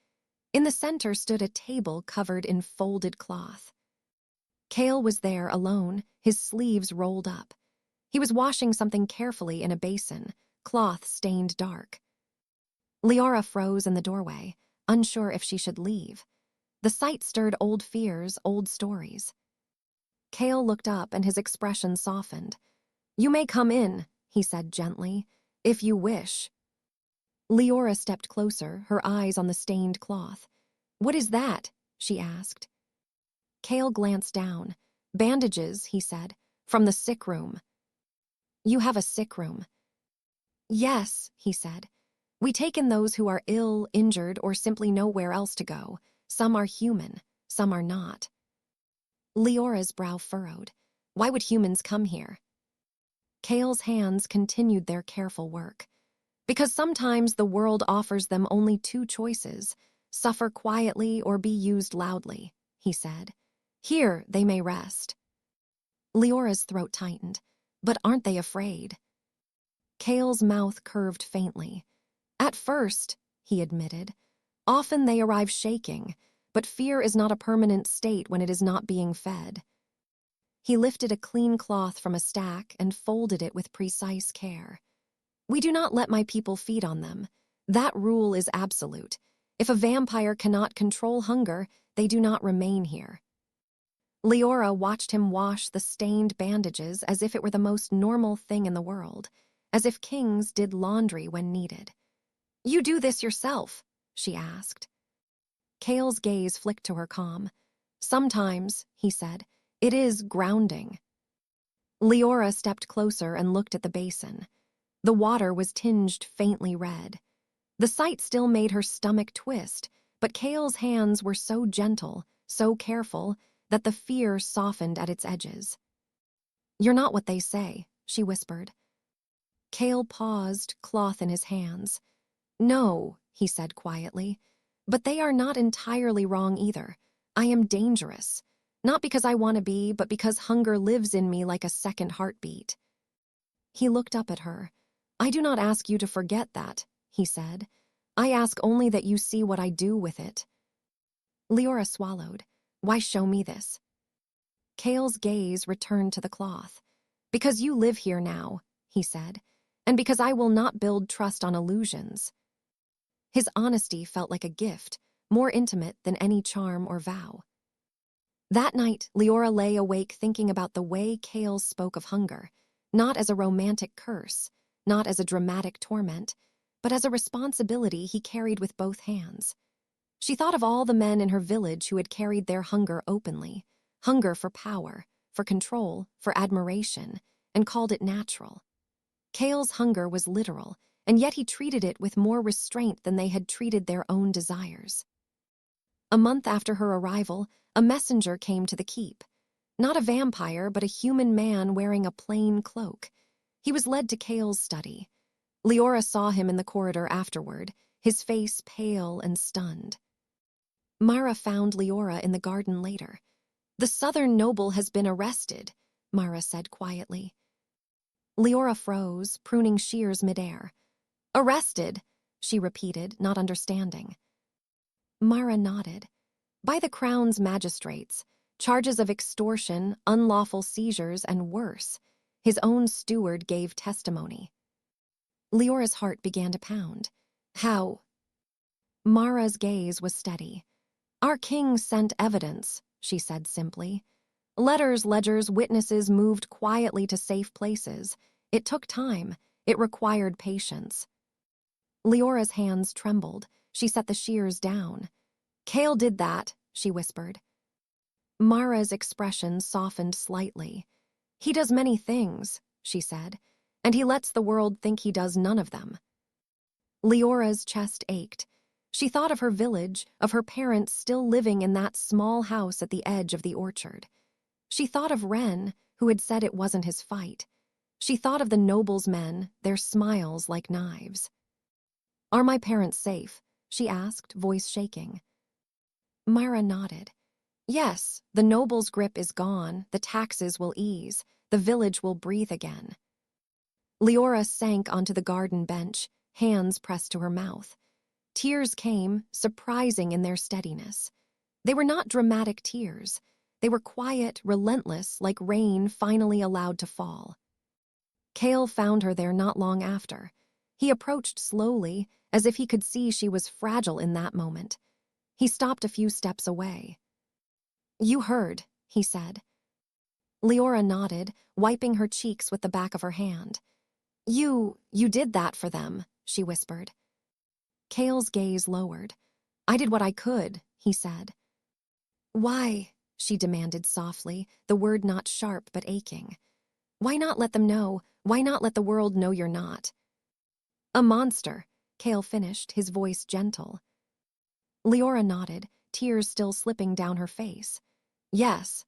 In the center stood a table covered in folded cloth. Kale was there alone, his sleeves rolled up. He was washing something carefully in a basin, cloth stained dark. Liora froze in the doorway, unsure if she should leave. The sight stirred old fears, old stories. Kale looked up and his expression softened. You may come in, he said gently, if you wish. Liora stepped closer, her eyes on the stained cloth. What is that? She asked. Kale glanced down. Bandages, he said, from the sick room. You have a sick room. Yes, he said. We take in those who are ill, injured, or simply nowhere else to go. Some are human, some are not. Leora's brow furrowed. Why would humans come here? Kale's hands continued their careful work. Because sometimes the world offers them only two choices, suffer quietly or be used loudly, he said. Here they may rest. Leora's throat tightened. But aren't they afraid? Kale's mouth curved faintly. At first, he admitted. Often they arrive shaking, but fear is not a permanent state when it is not being fed. He lifted a clean cloth from a stack and folded it with precise care. We do not let my people feed on them. That rule is absolute. If a vampire cannot control hunger, they do not remain here. Liora watched him wash the stained bandages as if it were the most normal thing in the world, as if kings did laundry when needed. You do this yourself, she asked. Kale's gaze flicked to her calm. Sometimes, he said, it is grounding. Liora stepped closer and looked at the basin. The water was tinged faintly red. The sight still made her stomach twist, but Kale's hands were so gentle, so careful, that the fear softened at its edges. You're not what they say, she whispered. Kale paused, cloth in his hands. No, he said quietly, but they are not entirely wrong either. I am dangerous, not because I want to be, but because hunger lives in me like a second heartbeat. He looked up at her. I do not ask you to forget that, he said. I ask only that you see what I do with it. Liora swallowed. Why show me this? Kale's gaze returned to the cloth. "Because you live here now," he said, "and because I will not build trust on illusions." His honesty felt like a gift, more intimate than any charm or vow. That night, Liora lay awake thinking about the way Kale spoke of hunger, not as a romantic curse, not as a dramatic torment, but as a responsibility he carried with both hands. She thought of all the men in her village who had carried their hunger openly, hunger for power, for control, for admiration, and called it natural. Kale's hunger was literal, and yet he treated it with more restraint than they had treated their own desires. A month after her arrival, a messenger came to the keep. Not a vampire, but a human man wearing a plain cloak. He was led to Kale's study. Liora saw him in the corridor afterward, his face pale and stunned. Mara found Liora in the garden later. "The southern noble has been arrested," Mara said quietly. Liora froze, pruning shears midair. "Arrested," she repeated, not understanding. Mara nodded. "By the Crown's magistrates, charges of extortion, unlawful seizures, and worse. His own steward gave testimony." Leora's heart began to pound. "How?" Mara's gaze was steady. "Our king sent evidence," she said simply. "Letters, ledgers, witnesses moved quietly to safe places. It took time. It required patience." Leora's hands trembled. She set the shears down. "Kale did that," she whispered. Mara's expression softened slightly. "He does many things," she said, "and he lets the world think he does none of them." Leora's chest ached. She thought of her village, of her parents still living in that small house at the edge of the orchard. She thought of Wren, who had said it wasn't his fight. She thought of the nobles' men, their smiles like knives. "Are my parents safe?" she asked, voice shaking. Mara nodded. "Yes, the nobles' grip is gone, the taxes will ease, the village will breathe again." Liora sank onto the garden bench, hands pressed to her mouth. Tears came, surprising in their steadiness. They were not dramatic tears. They were quiet, relentless, like rain finally allowed to fall. Kale found her there not long after. He approached slowly, as if he could see she was fragile in that moment. He stopped a few steps away. "You heard," he said. Liora nodded, wiping her cheeks with the back of her hand. You did that for them," she whispered. Kale's gaze lowered. "I did what I could," he said. "Why?" she demanded softly, the word not sharp but aching. "Why not let them know? Why not let the world know you're not?" "A monster," Kale finished, his voice gentle. Liora nodded, tears still slipping down her face. "Yes."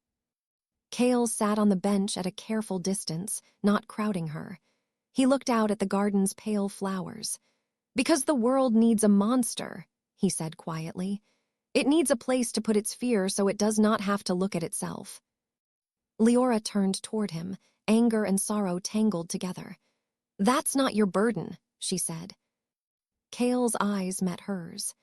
Kale sat on the bench at a careful distance, not crowding her. He looked out at the garden's pale flowers. "Because the world needs a monster," he said quietly. "It needs a place to put its fear so it does not have to look at itself." Liora turned toward him, anger and sorrow tangled together. "That's not your burden," she said. Kale's eyes met hers.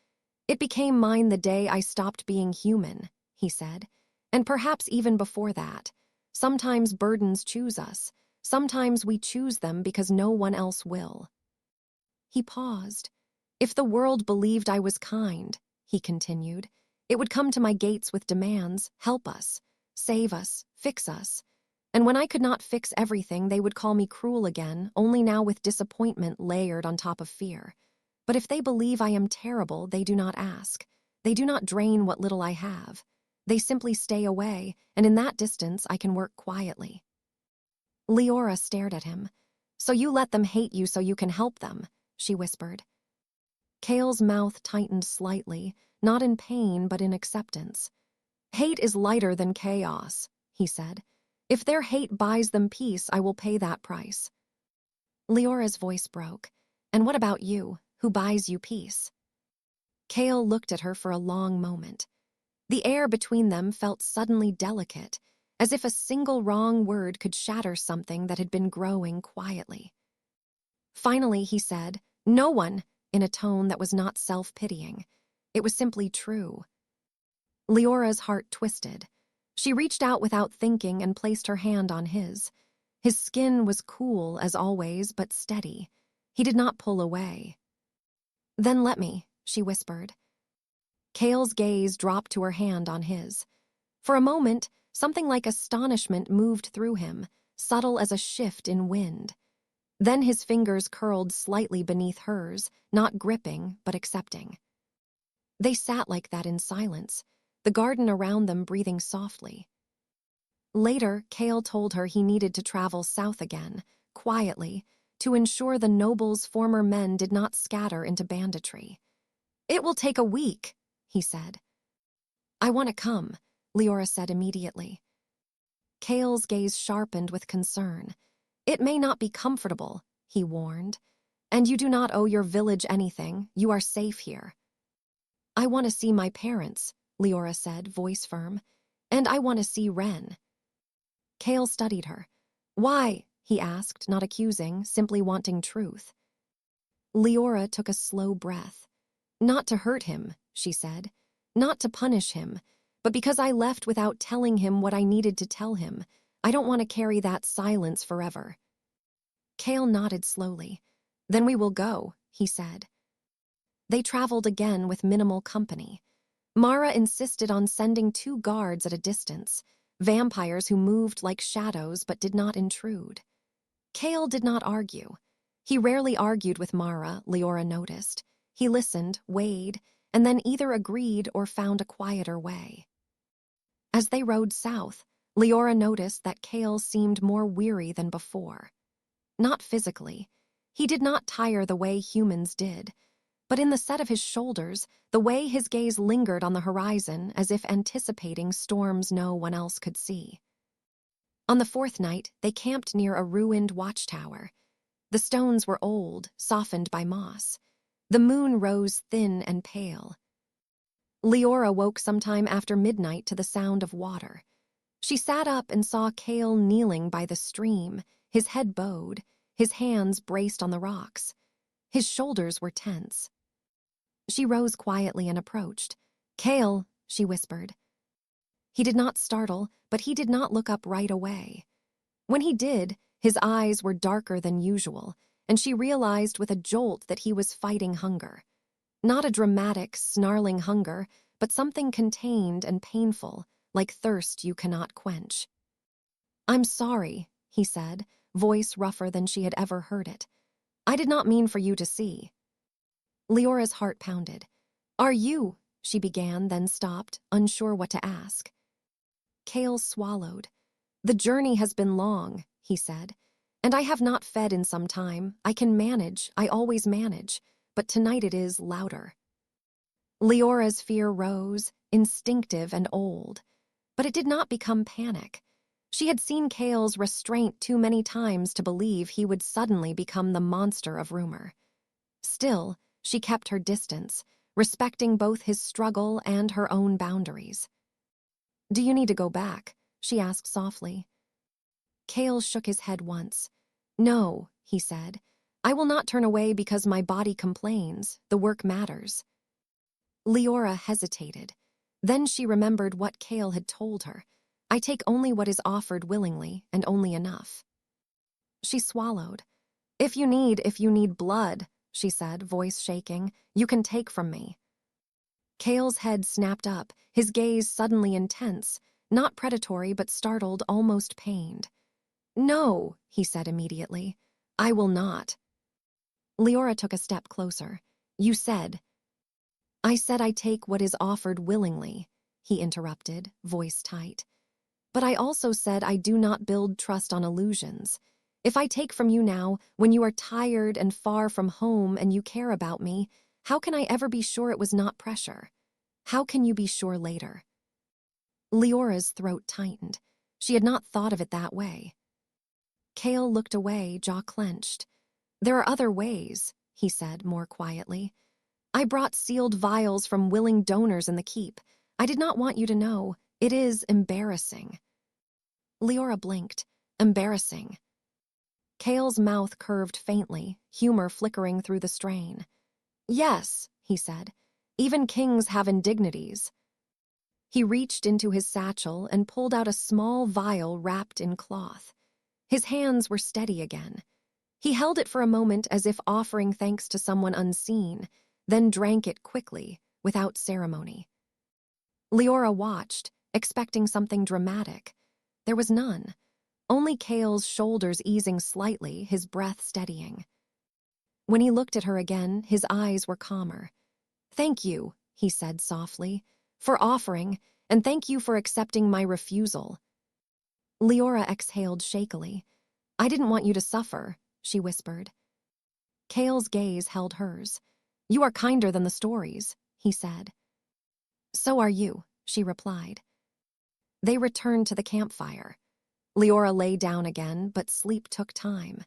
"It became mine the day I stopped being human," he said. "And perhaps even before that. Sometimes burdens choose us. Sometimes we choose them because no one else will." He paused. "If the world believed I was kind," he continued, "it would come to my gates with demands, help us, save us, fix us. And when I could not fix everything, they would call me cruel again, only now with disappointment layered on top of fear. But if they believe I am terrible, they do not ask. They do not drain what little I have. They simply stay away, and in that distance I can work quietly." Liora stared at him. "So you let them hate you so you can help them," she whispered. Kale's mouth tightened slightly, not in pain but in acceptance. "Hate is lighter than chaos," he said. "If their hate buys them peace, I will pay that price." Leora's voice broke. "And what about you? Who buys you peace?" Kale looked at her for a long moment. The air between them felt suddenly delicate, as if a single wrong word could shatter something that had been growing quietly. Finally, he said, "No one," in a tone that was not self-pitying. It was simply true. Leora's heart twisted. She reached out without thinking and placed her hand on his. His skin was cool, as always, but steady. He did not pull away. "Then let me," she whispered. Kale's gaze dropped to her hand on his. For a moment, something like astonishment moved through him, subtle as a shift in wind. Then his fingers curled slightly beneath hers, not gripping, but accepting. They sat like that in silence, the garden around them breathing softly. Later, Kale told her he needed to travel south again, quietly, to ensure the noble's former men did not scatter into banditry. "It will take a week," he said. "I want to come," Liora said immediately. Kale's gaze sharpened with concern. "It may not be comfortable," he warned. "And you do not owe your village anything. You are safe here." "I want to see my parents," Liora said, voice firm. "And I want to see Ren." Kale studied her. "Why?" he asked, not accusing, simply wanting truth. Liora took a slow breath. "Not to hurt him," she said. "Not to punish him, but because I left without telling him what I needed to tell him. I don't want to carry that silence forever." Kale nodded slowly. "Then we will go," he said. They traveled again with minimal company. Mara insisted on sending 2 guards at a distance, vampires who moved like shadows but did not intrude. Kale did not argue. He rarely argued with Mara, Liora noticed. He listened, weighed, and then either agreed or found a quieter way. As they rode south, Liora noticed that Kale seemed more weary than before. Not physically. He did not tire the way humans did, but in the set of his shoulders, the way his gaze lingered on the horizon as if anticipating storms no one else could see. On the 4th night, they camped near a ruined watchtower. The stones were old, softened by moss. The moon rose thin and pale. Liora woke sometime after midnight to the sound of water. She sat up and saw Kale kneeling by the stream, his head bowed, his hands braced on the rocks. His shoulders were tense. She rose quietly and approached. "Kale," she whispered. He did not startle, but he did not look up right away. When he did, his eyes were darker than usual, and she realized with a jolt that he was fighting hunger. Not a dramatic, snarling hunger, but something contained and painful, like thirst you cannot quench. "I'm sorry," he said, voice rougher than she had ever heard it. "I did not mean for you to see." Leora's heart pounded. "Are you?" she began, then stopped, unsure what to ask. Kale swallowed. "The journey has been long," he said, "and I have not fed in some time. I can manage, I always manage, but tonight it is louder." Leora's fear rose, instinctive and old, but it did not become panic. She had seen Kale's restraint too many times to believe he would suddenly become the monster of rumor. Still, she kept her distance, respecting both his struggle and her own boundaries. "Do you need to go back?" she asked softly. Kale shook his head once. "No," he said. "I will not turn away because my body complains. The work matters." Liora hesitated. Then she remembered what Kale had told her. "I take only what is offered willingly, and only enough." She swallowed. If you need blood," she said, voice shaking, "you can take from me." Kale's head snapped up, his gaze suddenly intense, not predatory but startled, almost pained. "No," he said immediately. "I will not." Liora took a step closer. "You said—" "I said I take what is offered willingly," he interrupted, voice tight. "But I also said I do not build trust on illusions. If I take from you now, when you are tired and far from home and you care about me, how can I ever be sure it was not pressure? How can you be sure later?" Leora's throat tightened. She had not thought of it that way. Kale looked away, jaw clenched. "There are other ways," he said more quietly. "I brought sealed vials from willing donors in the keep. I did not want you to know. It is embarrassing." Liora blinked. "Embarrassing." Kale's mouth curved faintly, humor flickering through the strain. "Yes," he said. "Even kings have indignities." He reached into his satchel and pulled out a small vial wrapped in cloth. His hands were steady again. He held it for a moment as if offering thanks to someone unseen, then drank it quickly, without ceremony. Liora watched, expecting something dramatic. There was none. Only Cale's shoulders easing slightly, his breath steadying. When he looked at her again, his eyes were calmer. "Thank you," he said softly, "for offering, and thank you for accepting my refusal." Liora exhaled shakily. "I didn't want you to suffer," she whispered. Cale's gaze held hers. "You are kinder than the stories," he said. "So are you," she replied. They returned to the campfire. Liora lay down again, but sleep took time.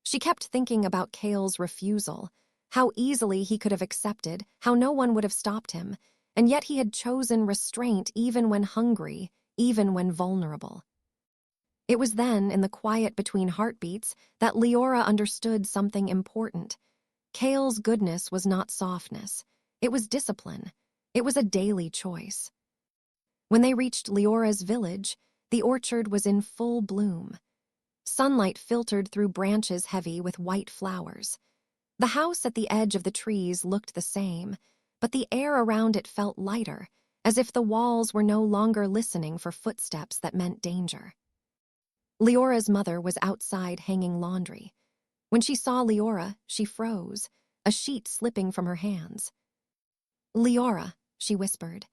She kept thinking about Cale's refusal, how easily he could have accepted, how no one would have stopped him, and yet he had chosen restraint even when hungry, even when vulnerable. It was then, in the quiet between heartbeats, that Liora understood something important. Cale's goodness was not softness. It was discipline. It was a daily choice. When they reached Liora's village, the orchard was in full bloom. Sunlight filtered through branches heavy with white flowers. The house at the edge of the trees looked the same, but the air around it felt lighter, as if the walls were no longer listening for footsteps that meant danger. Liora's mother was outside hanging laundry. When she saw Liora, she froze, a sheet slipping from her hands. "Liora," she whispered.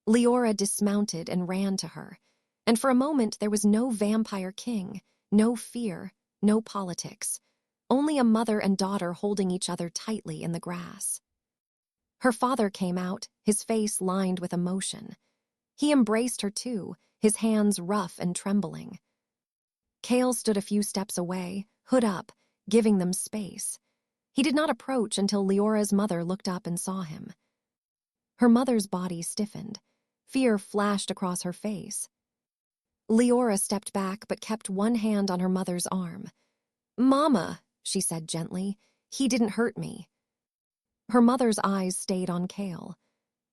Liora dismounted and ran to her, and for a moment there was no vampire king, no fear, no politics, only a mother and daughter holding each other tightly in the grass. Her father came out, his face lined with emotion. He embraced her too, his hands rough and trembling. Cale stood a few steps away, hood up, giving them space. He did not approach until Liora's mother looked up and saw him. Her mother's body stiffened. Fear flashed across her face. Liora stepped back but kept one hand on her mother's arm. "Mama," she said gently, "he didn't hurt me." Her mother's eyes stayed on Cale.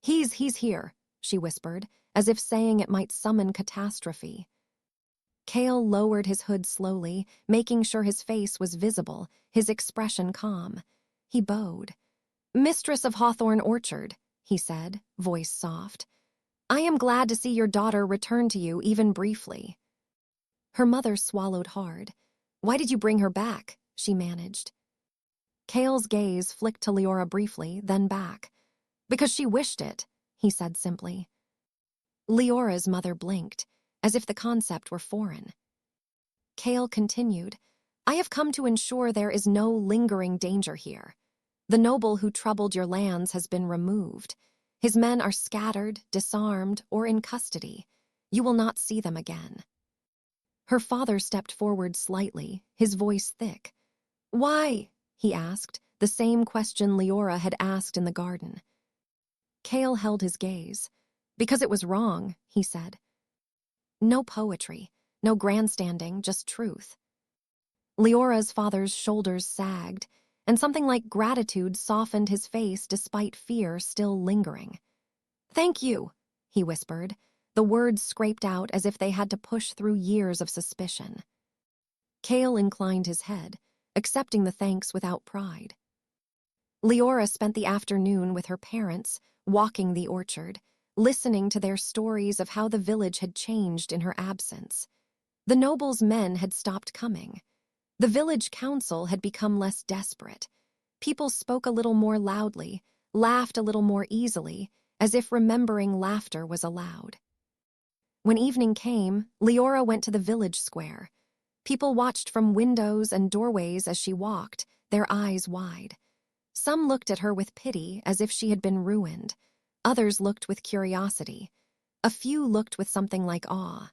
He's here," she whispered, as if saying it might summon catastrophe. Cale lowered his hood slowly, making sure his face was visible, his expression calm. He bowed. "Mistress of Hawthorne Orchard," he said, voice soft. "I am glad to see your daughter return to you even briefly." Her mother swallowed hard. "Why did you bring her back?" she managed. Cale's gaze flicked to Liora briefly, then back. "Because she wished it," he said simply. Liora's mother blinked, as if the concept were foreign. Cale continued, "I have come to ensure there is no lingering danger here. The noble who troubled your lands has been removed. His men are scattered, disarmed, or in custody. You will not see them again." Her father stepped forward slightly, his voice thick. "Why?" he asked, the same question Liora had asked in the garden. Cale held his gaze. "Because it was wrong," he said. No poetry, no grandstanding, just truth. Liora's father's shoulders sagged, and something like gratitude softened his face despite fear still lingering. "Thank you," he whispered, the words scraped out as if they had to push through years of suspicion. Cale inclined his head, accepting the thanks without pride. Liora spent the afternoon with her parents, walking the orchard, listening to their stories of how the village had changed in her absence. The noble's men had stopped coming. The village council had become less desperate. People spoke a little more loudly, laughed a little more easily, as if remembering laughter was allowed. When evening came, Liora went to the village square. People watched from windows and doorways as she walked, their eyes wide. Some looked at her with pity, as if she had been ruined. Others looked with curiosity. A few looked with something like awe.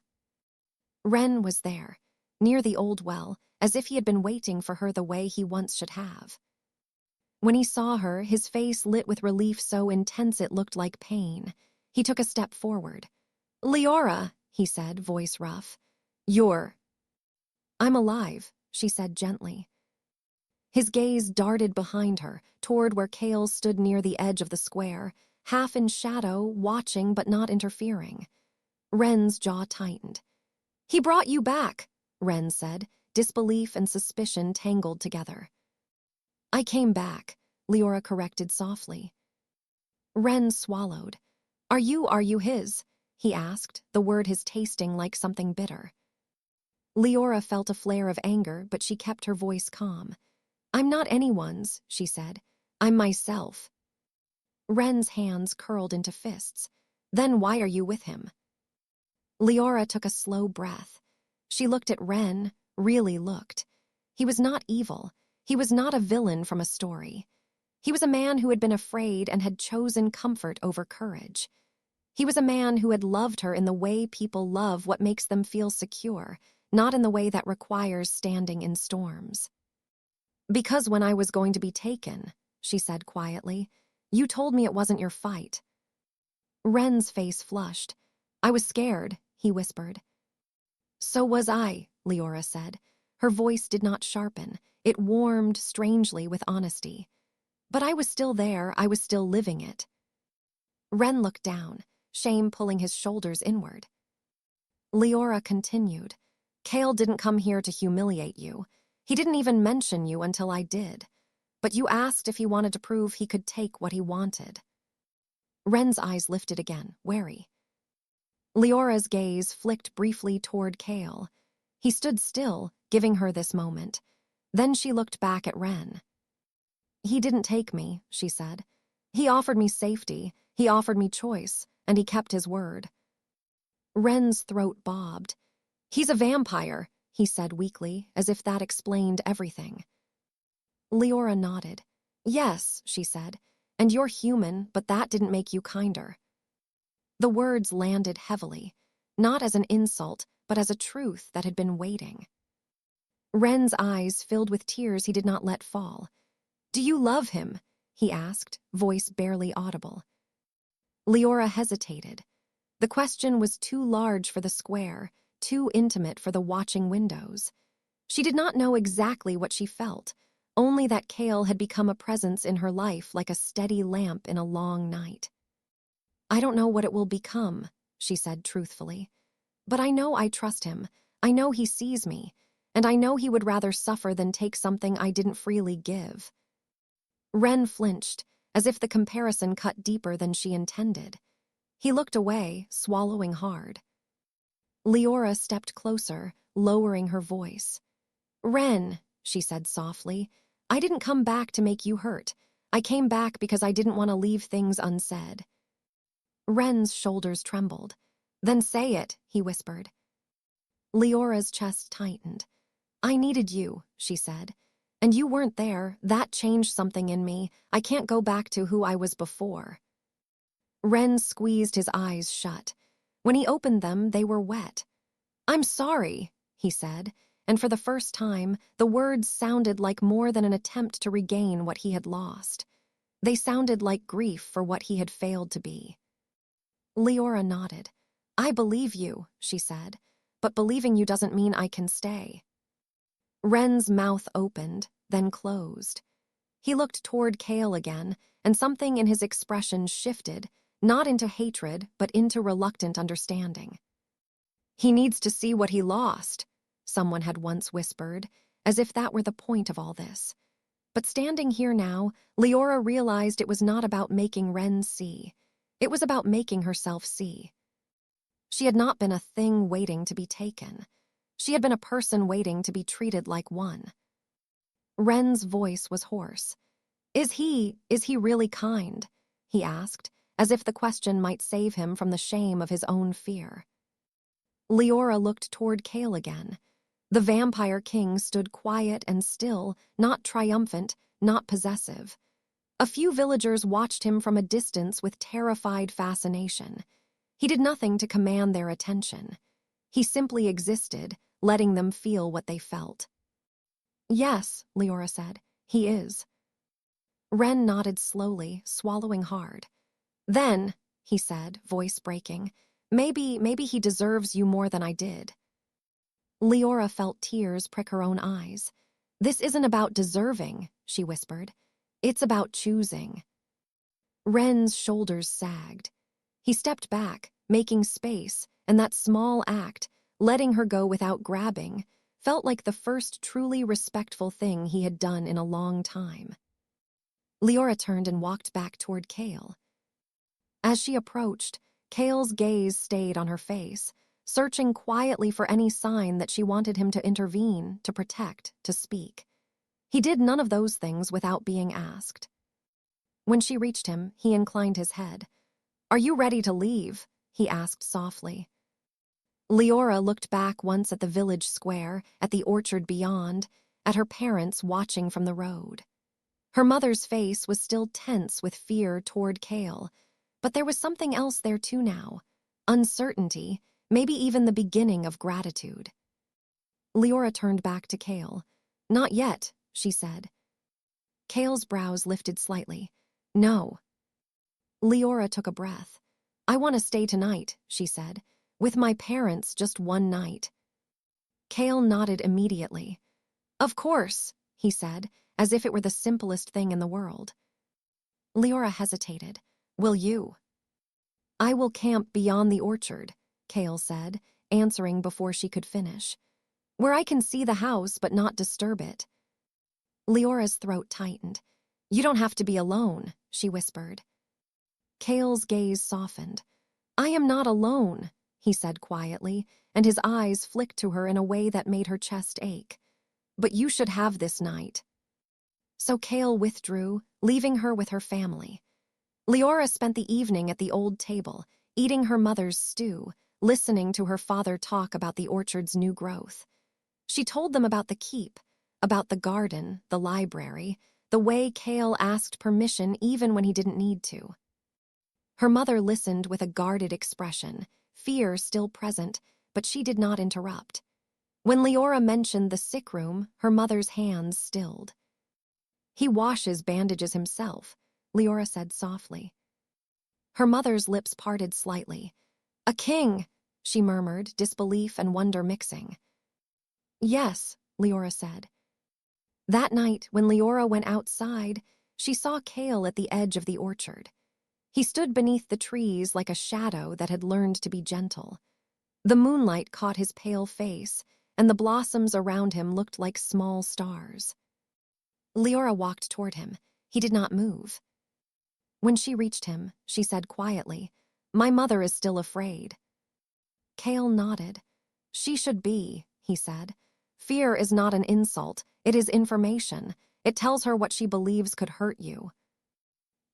Wren was there, near the old well, as if he had been waiting for her the way he once should have. When he saw her, his face lit with relief so intense it looked like pain. He took a step forward. "Liora," he said, voice rough. "I'm alive," she said gently. His gaze darted behind her, toward where Cale stood near the edge of the square, half in shadow, watching but not interfering. Ren's jaw tightened. "He brought you back," Ren said, disbelief and suspicion tangled together. "I came back," Liora corrected softly. Ren swallowed. Are you his?" he asked, the word his tasting like something bitter. Liora felt a flare of anger, but she kept her voice calm. "I'm not anyone's," she said. "I'm myself." Ren's hands curled into fists. "Then why are you with him?" Liora took a slow breath. She looked at Ren, really looked. He was not evil. He was not a villain from a story. He was a man who had been afraid and had chosen comfort over courage. He was a man who had loved her in the way people love what makes them feel secure, not in the way that requires standing in storms. "Because when I was going to be taken," she said quietly, "you told me it wasn't your fight." Ren's face flushed. "I was scared," he whispered. "So was I," Liora said. Her voice did not sharpen. It warmed strangely with honesty. "But I was still there. I was still living it." Ren looked down, shame pulling his shoulders inward. Liora continued. "Kale didn't come here to humiliate you. He didn't even mention you until I did. But you asked if he wanted to prove he could take what he wanted." Ren's eyes lifted again, wary. Leora's gaze flicked briefly toward Kale. He stood still, giving her this moment. Then she looked back at Ren. "He didn't take me," she said. "He offered me safety, he offered me choice, and he kept his word." Ren's throat bobbed. "He's a vampire," he said weakly, as if that explained everything. Liora nodded. "Yes," she said, "and you're human, but that didn't make you kinder." The words landed heavily, not as an insult, but as a truth that had been waiting. Ren's eyes filled with tears he did not let fall. "Do you love him?" he asked, voice barely audible. Liora hesitated. The question was too large for the square, too intimate for the watching windows. She did not know exactly what she felt, only that Kale had become a presence in her life like a steady lamp in a long night. "I don't know what it will become," she said truthfully. "But I know I trust him. I know he sees me. And I know he would rather suffer than take something I didn't freely give." Ren flinched, as if the comparison cut deeper than she intended. He looked away, swallowing hard. Liora stepped closer, lowering her voice. "Ren," she said softly, "I didn't come back to make you hurt. I came back because I didn't want to leave things unsaid." Ren's shoulders trembled. "Then say it," he whispered. Leora's chest tightened. "I needed you," she said. "And you weren't there. That changed something in me. I can't go back to who I was before." Ren squeezed his eyes shut. When he opened them, they were wet. "I'm sorry," he said, and for the first time, the words sounded like more than an attempt to regain what he had lost. They sounded like grief for what he had failed to be. Liora nodded. "I believe you," she said, "but believing you doesn't mean I can stay." Ren's mouth opened, then closed. He looked toward Kale again, and something in his expression shifted, not into hatred, but into reluctant understanding. "He needs to see what he lost," someone had once whispered, as if that were the point of all this. But standing here now, Liora realized it was not about making Ren see. It was about making herself see. She had not been a thing waiting to be taken. She had been a person waiting to be treated like one. Ren's voice was hoarse. Is he really kind?" he asked, as if the question might save him from the shame of his own fear. Liora looked toward Kale again. The vampire king stood quiet and still, not triumphant, not possessive. A few villagers watched him from a distance with terrified fascination. He did nothing to command their attention. He simply existed, letting them feel what they felt. "Yes," Liora said, "he is." Ren nodded slowly, swallowing hard. "Then," he said, voice breaking, maybe he deserves you more than I did." Liora felt tears prick her own eyes. "This isn't about deserving," she whispered. "It's about choosing." Ren's shoulders sagged. He stepped back, making space, and that small act, letting her go without grabbing, felt like the first truly respectful thing he had done in a long time. Liora turned and walked back toward Kale. As she approached, Kale's gaze stayed on her face, searching quietly for any sign that she wanted him to intervene, to protect, to speak. He did none of those things without being asked. When she reached him, he inclined his head. "Are you ready to leave?" he asked softly. Liora looked back once at the village square, at the orchard beyond, at her parents watching from the road. Her mother's face was still tense with fear toward Kale, but there was something else there too now. Uncertainty, maybe even the beginning of gratitude. Liora turned back to Kale. "Not yet," she said. Kale's brows lifted slightly. "No." Liora took a breath. "I want to stay tonight," she said. "With my parents just one night." Kale nodded immediately. "Of course," he said, as if it were the simplest thing in the world. Liora hesitated. "Will you?" "I will camp beyond the orchard," Kale said, answering before she could finish. "Where I can see the house but not disturb it." Leora's throat tightened. "You don't have to be alone," she whispered. Kale's gaze softened. "I am not alone," he said quietly, and his eyes flicked to her in a way that made her chest ache. "But you should have this night." So Kale withdrew, leaving her with her family. Liora spent the evening at the old table, eating her mother's stew, listening to her father talk about the orchard's new growth. She told them about the keep, about the garden, the library, the way Kale asked permission even when he didn't need to. Her mother listened with a guarded expression, fear still present, but she did not interrupt. When Liora mentioned the sick room, her mother's hands stilled. "He washes bandages himself," Liora said softly. Her mother's lips parted slightly. "A king," she murmured, disbelief and wonder mixing. "Yes," Liora said. That night, when Liora went outside, she saw Kale at the edge of the orchard. He stood beneath the trees like a shadow that had learned to be gentle. The moonlight caught his pale face, and the blossoms around him looked like small stars. Liora walked toward him. He did not move. When she reached him, she said quietly, "My mother is still afraid." Kale nodded. "She should be," he said. "Fear is not an insult, it is information. It tells her what she believes could hurt you."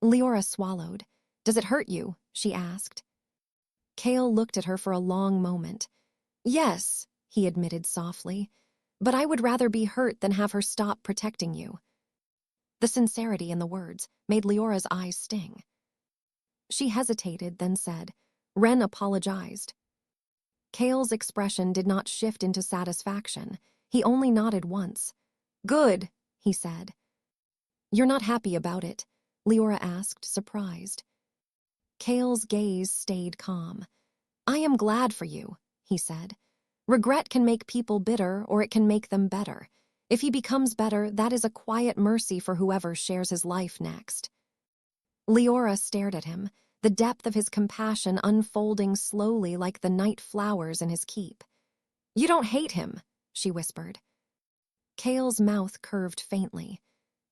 Liora swallowed. "Does it hurt you?" she asked. Kale looked at her for a long moment. "Yes," he admitted softly, "but I would rather be hurt than have her stop protecting you." The sincerity in the words made Leora's eyes sting. She hesitated, then said, "Ren apologized." Kale's expression did not shift into satisfaction. He only nodded once. "Good," he said. "You're not happy about it?" Liora asked, surprised. Kale's gaze stayed calm. "I am glad for you," he said. "Regret can make people bitter, or it can make them better. If he becomes better, that is a quiet mercy for whoever shares his life next." Liora stared at him, the depth of his compassion unfolding slowly like the night flowers in his keep. "You don't hate him," she whispered. Kale's mouth curved faintly.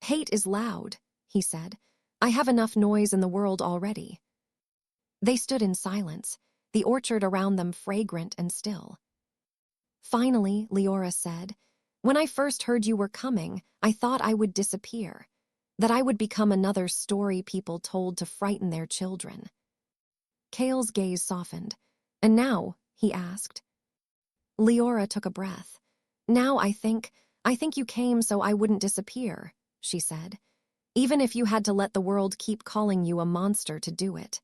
"Hate is loud," he said. "I have enough noise in the world already." They stood in silence, the orchard around them fragrant and still. Finally, Liora said, "When I first heard you were coming, I thought I would disappear, that I would become another story people told to frighten their children." Kale's gaze softened. "And now?" he asked. Liora took a breath. "Now I think you came so I wouldn't disappear," she said. "Even if you had to let the world keep calling you a monster to do it."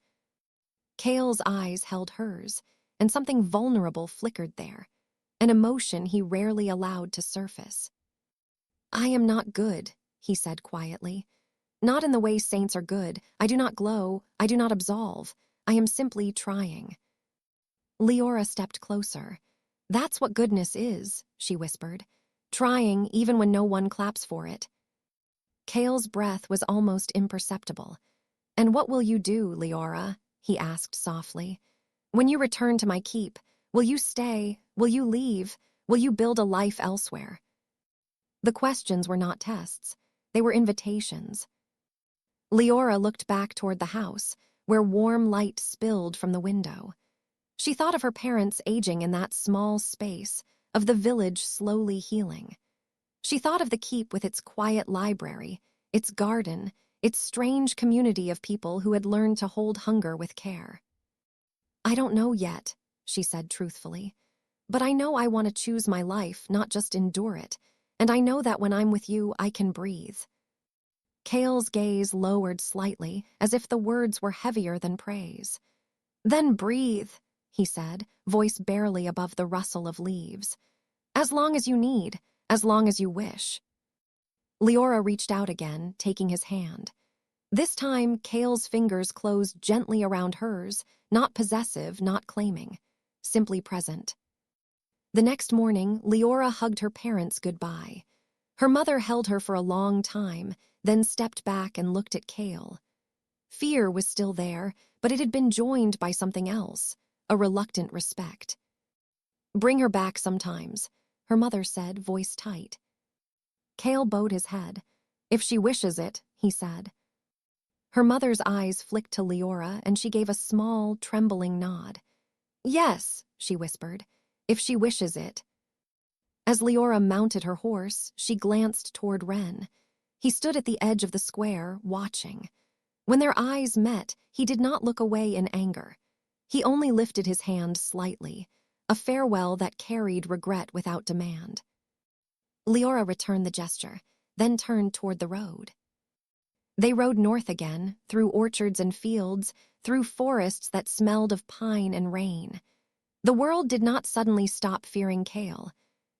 Kale's eyes held hers, and something vulnerable flickered there, an emotion he rarely allowed to surface. "I am not good," he said quietly. "Not in the way saints are good. I do not glow. I do not absolve. I am simply trying." Liora stepped closer. "That's what goodness is," she whispered. "Trying even when no one claps for it." Kale's breath was almost imperceptible. "And what will you do, Liora?" he asked softly. "When you return to my keep, will you stay? Will you leave? Will you build a life elsewhere?" The questions were not tests. They were invitations. Liora looked back toward the house, where warm light spilled from the window. She thought of her parents aging in that small space, of the village slowly healing. She thought of the keep with its quiet library, its garden, its strange community of people who had learned to hold hunger with care. "I don't know yet," she said truthfully. "But I know I want to choose my life, not just endure it. And I know that when I'm with you, I can breathe." Kale's gaze lowered slightly, as if the words were heavier than praise. "Then breathe," he said, voice barely above the rustle of leaves. "As long as you need, as long as you wish." Liora reached out again, taking his hand. This time, Kale's fingers closed gently around hers, not possessive, not claiming, simply present. The next morning, Liora hugged her parents goodbye. Her mother held her for a long time, then stepped back and looked at Kale. Fear was still there, but it had been joined by something else, a reluctant respect. "Bring her back sometimes," her mother said, voice tight. Kale bowed his head. "If she wishes it," he said. Her mother's eyes flicked to Liora, and she gave a small, trembling nod. "Yes," she whispered, "if she wishes it." As Liora mounted her horse, she glanced toward Wren. He stood at the edge of the square, watching. When their eyes met, he did not look away in anger. He only lifted his hand slightly, a farewell that carried regret without demand. Liora returned the gesture, then turned toward the road. They rode north again, through orchards and fields, through forests that smelled of pine and rain. The world did not suddenly stop fearing Kale.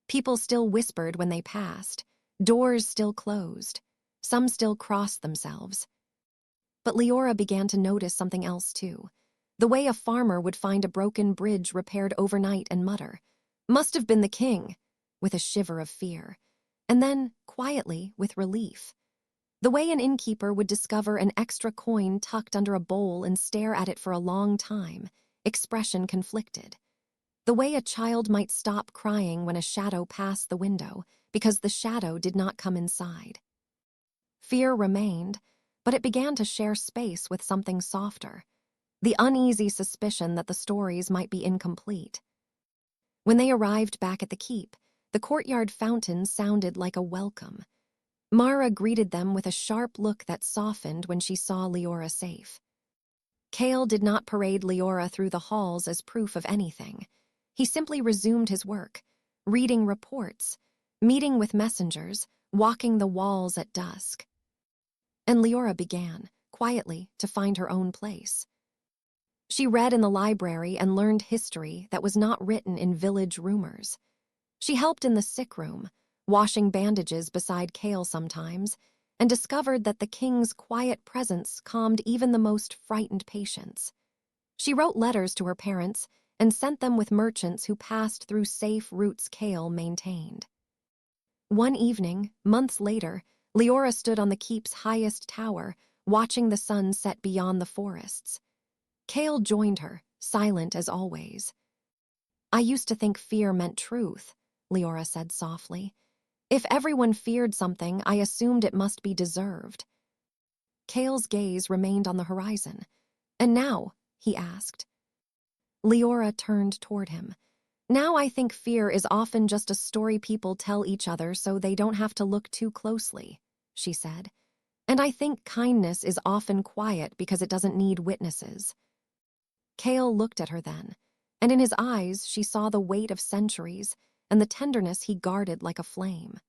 People still whispered when they passed. Doors still closed. Some still crossed themselves. But Liora began to notice something else too. The way a farmer would find a broken bridge repaired overnight and mutter, "Must have been the king," with a shiver of fear. And then, quietly, with relief. The way an innkeeper would discover an extra coin tucked under a bowl and stare at it for a long time, expression conflicted. The way a child might stop crying when a shadow passed the window, because the shadow did not come inside. Fear remained, but it began to share space with something softer, the uneasy suspicion that the stories might be incomplete. When they arrived back at the keep, the courtyard fountain sounded like a welcome. Mara greeted them with a sharp look that softened when she saw Liora safe. Kale did not parade Liora through the halls as proof of anything. He simply resumed his work, reading reports, meeting with messengers, walking the walls at dusk. And Liora began, quietly, to find her own place. She read in the library and learned history that was not written in village rumors. She helped in the sick room, washing bandages beside Kale sometimes, and discovered that the king's quiet presence calmed even the most frightened patients. She wrote letters to her parents and sent them with merchants who passed through safe routes Kale maintained. One evening, months later, Liora stood on the keep's highest tower, watching the sun set beyond the forests. Kale joined her, silent as always. "I used to think fear meant truth," Liora said softly. "If everyone feared something, I assumed it must be deserved." Kale's gaze remained on the horizon. "And now?" he asked. Liora turned toward him. "Now I think fear is often just a story people tell each other so they don't have to look too closely," she said. "And I think kindness is often quiet because it doesn't need witnesses." Kale looked at her then, and in his eyes she saw the weight of centuries and the tenderness he guarded like a flame.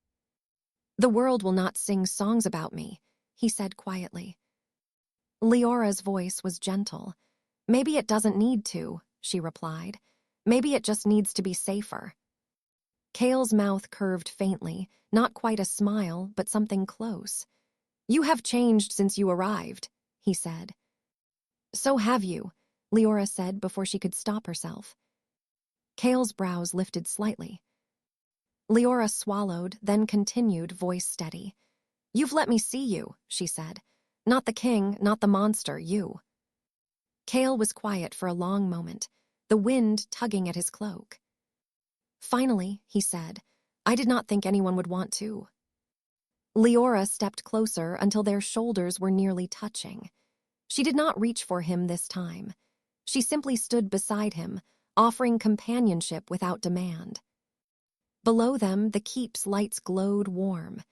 "The world will not sing songs about me," he said quietly. Leora's voice was gentle. "Maybe it doesn't need to," she replied. "Maybe it just needs to be safer." Kale's mouth curved faintly, not quite a smile, but something close. "You have changed since you arrived," he said. "So have you," Liora said before she could stop herself. Kale's brows lifted slightly. Liora swallowed, then continued, voice steady. "You've let me see you," she said. Not the king, not the monster, you. Kale was quiet for a long moment, the wind tugging at his cloak. Finally, he said, I did not think anyone would want to. Liora stepped closer until their shoulders were nearly touching. She did not reach for him this time. She simply stood beside him, offering companionship without demand. Below them, the keep's lights glowed warm.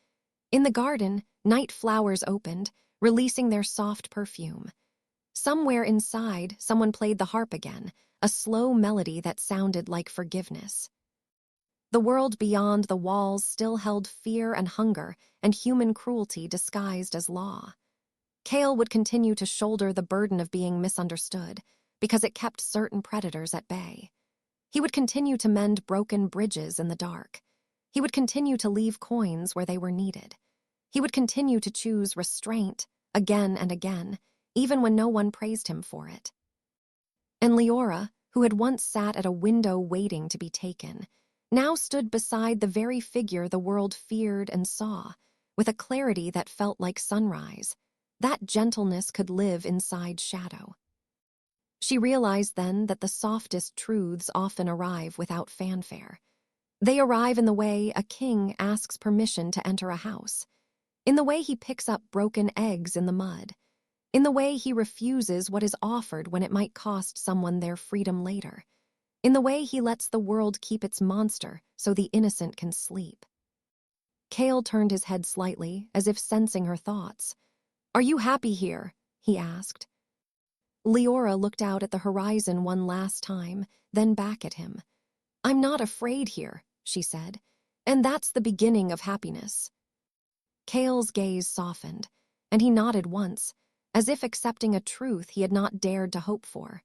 In the garden, night flowers opened, releasing their soft perfume. Somewhere inside, someone played the harp again, a slow melody that sounded like forgiveness. The world beyond the walls still held fear and hunger and human cruelty disguised as law. Kale would continue to shoulder the burden of being misunderstood because it kept certain predators at bay. He would continue to mend broken bridges in the dark. He would continue to leave coins where they were needed. He would continue to choose restraint again and again, even when no one praised him for it. And Liora, who had once sat at a window waiting to be taken, now stood beside the very figure the world feared and saw, with a clarity that felt like sunrise. That gentleness could live inside shadow. She realized then that the softest truths often arrive without fanfare. They arrive in the way a king asks permission to enter a house, in the way he picks up broken eggs in the mud, in the way he refuses what is offered when it might cost someone their freedom later, in the way he lets the world keep its monster so the innocent can sleep. Kale turned his head slightly, as if sensing her thoughts. Are you happy here? He asked. Liora looked out at the horizon one last time, then back at him. I'm not afraid here, she said, and that's the beginning of happiness. Kale's gaze softened, and he nodded once, as if accepting a truth he had not dared to hope for.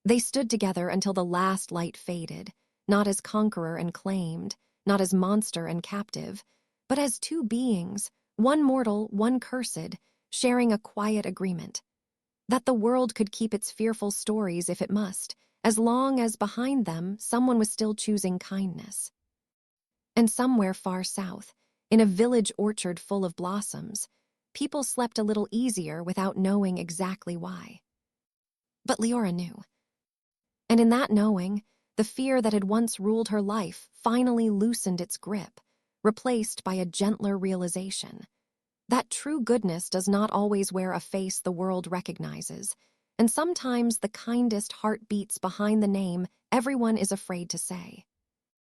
They stood together until the last light faded, not as conqueror and claimed, not as monster and captive, but as two beings, one mortal, one cursed, sharing a quiet agreement. That the world could keep its fearful stories if it must, as long as behind them someone was still choosing kindness. And somewhere far south, in a village orchard full of blossoms, people slept a little easier without knowing exactly why. But Liora knew. And in that knowing, the fear that had once ruled her life finally loosened its grip, replaced by a gentler realization. That true goodness does not always wear a face the world recognizes, and sometimes the kindest heart beats behind the name everyone is afraid to say.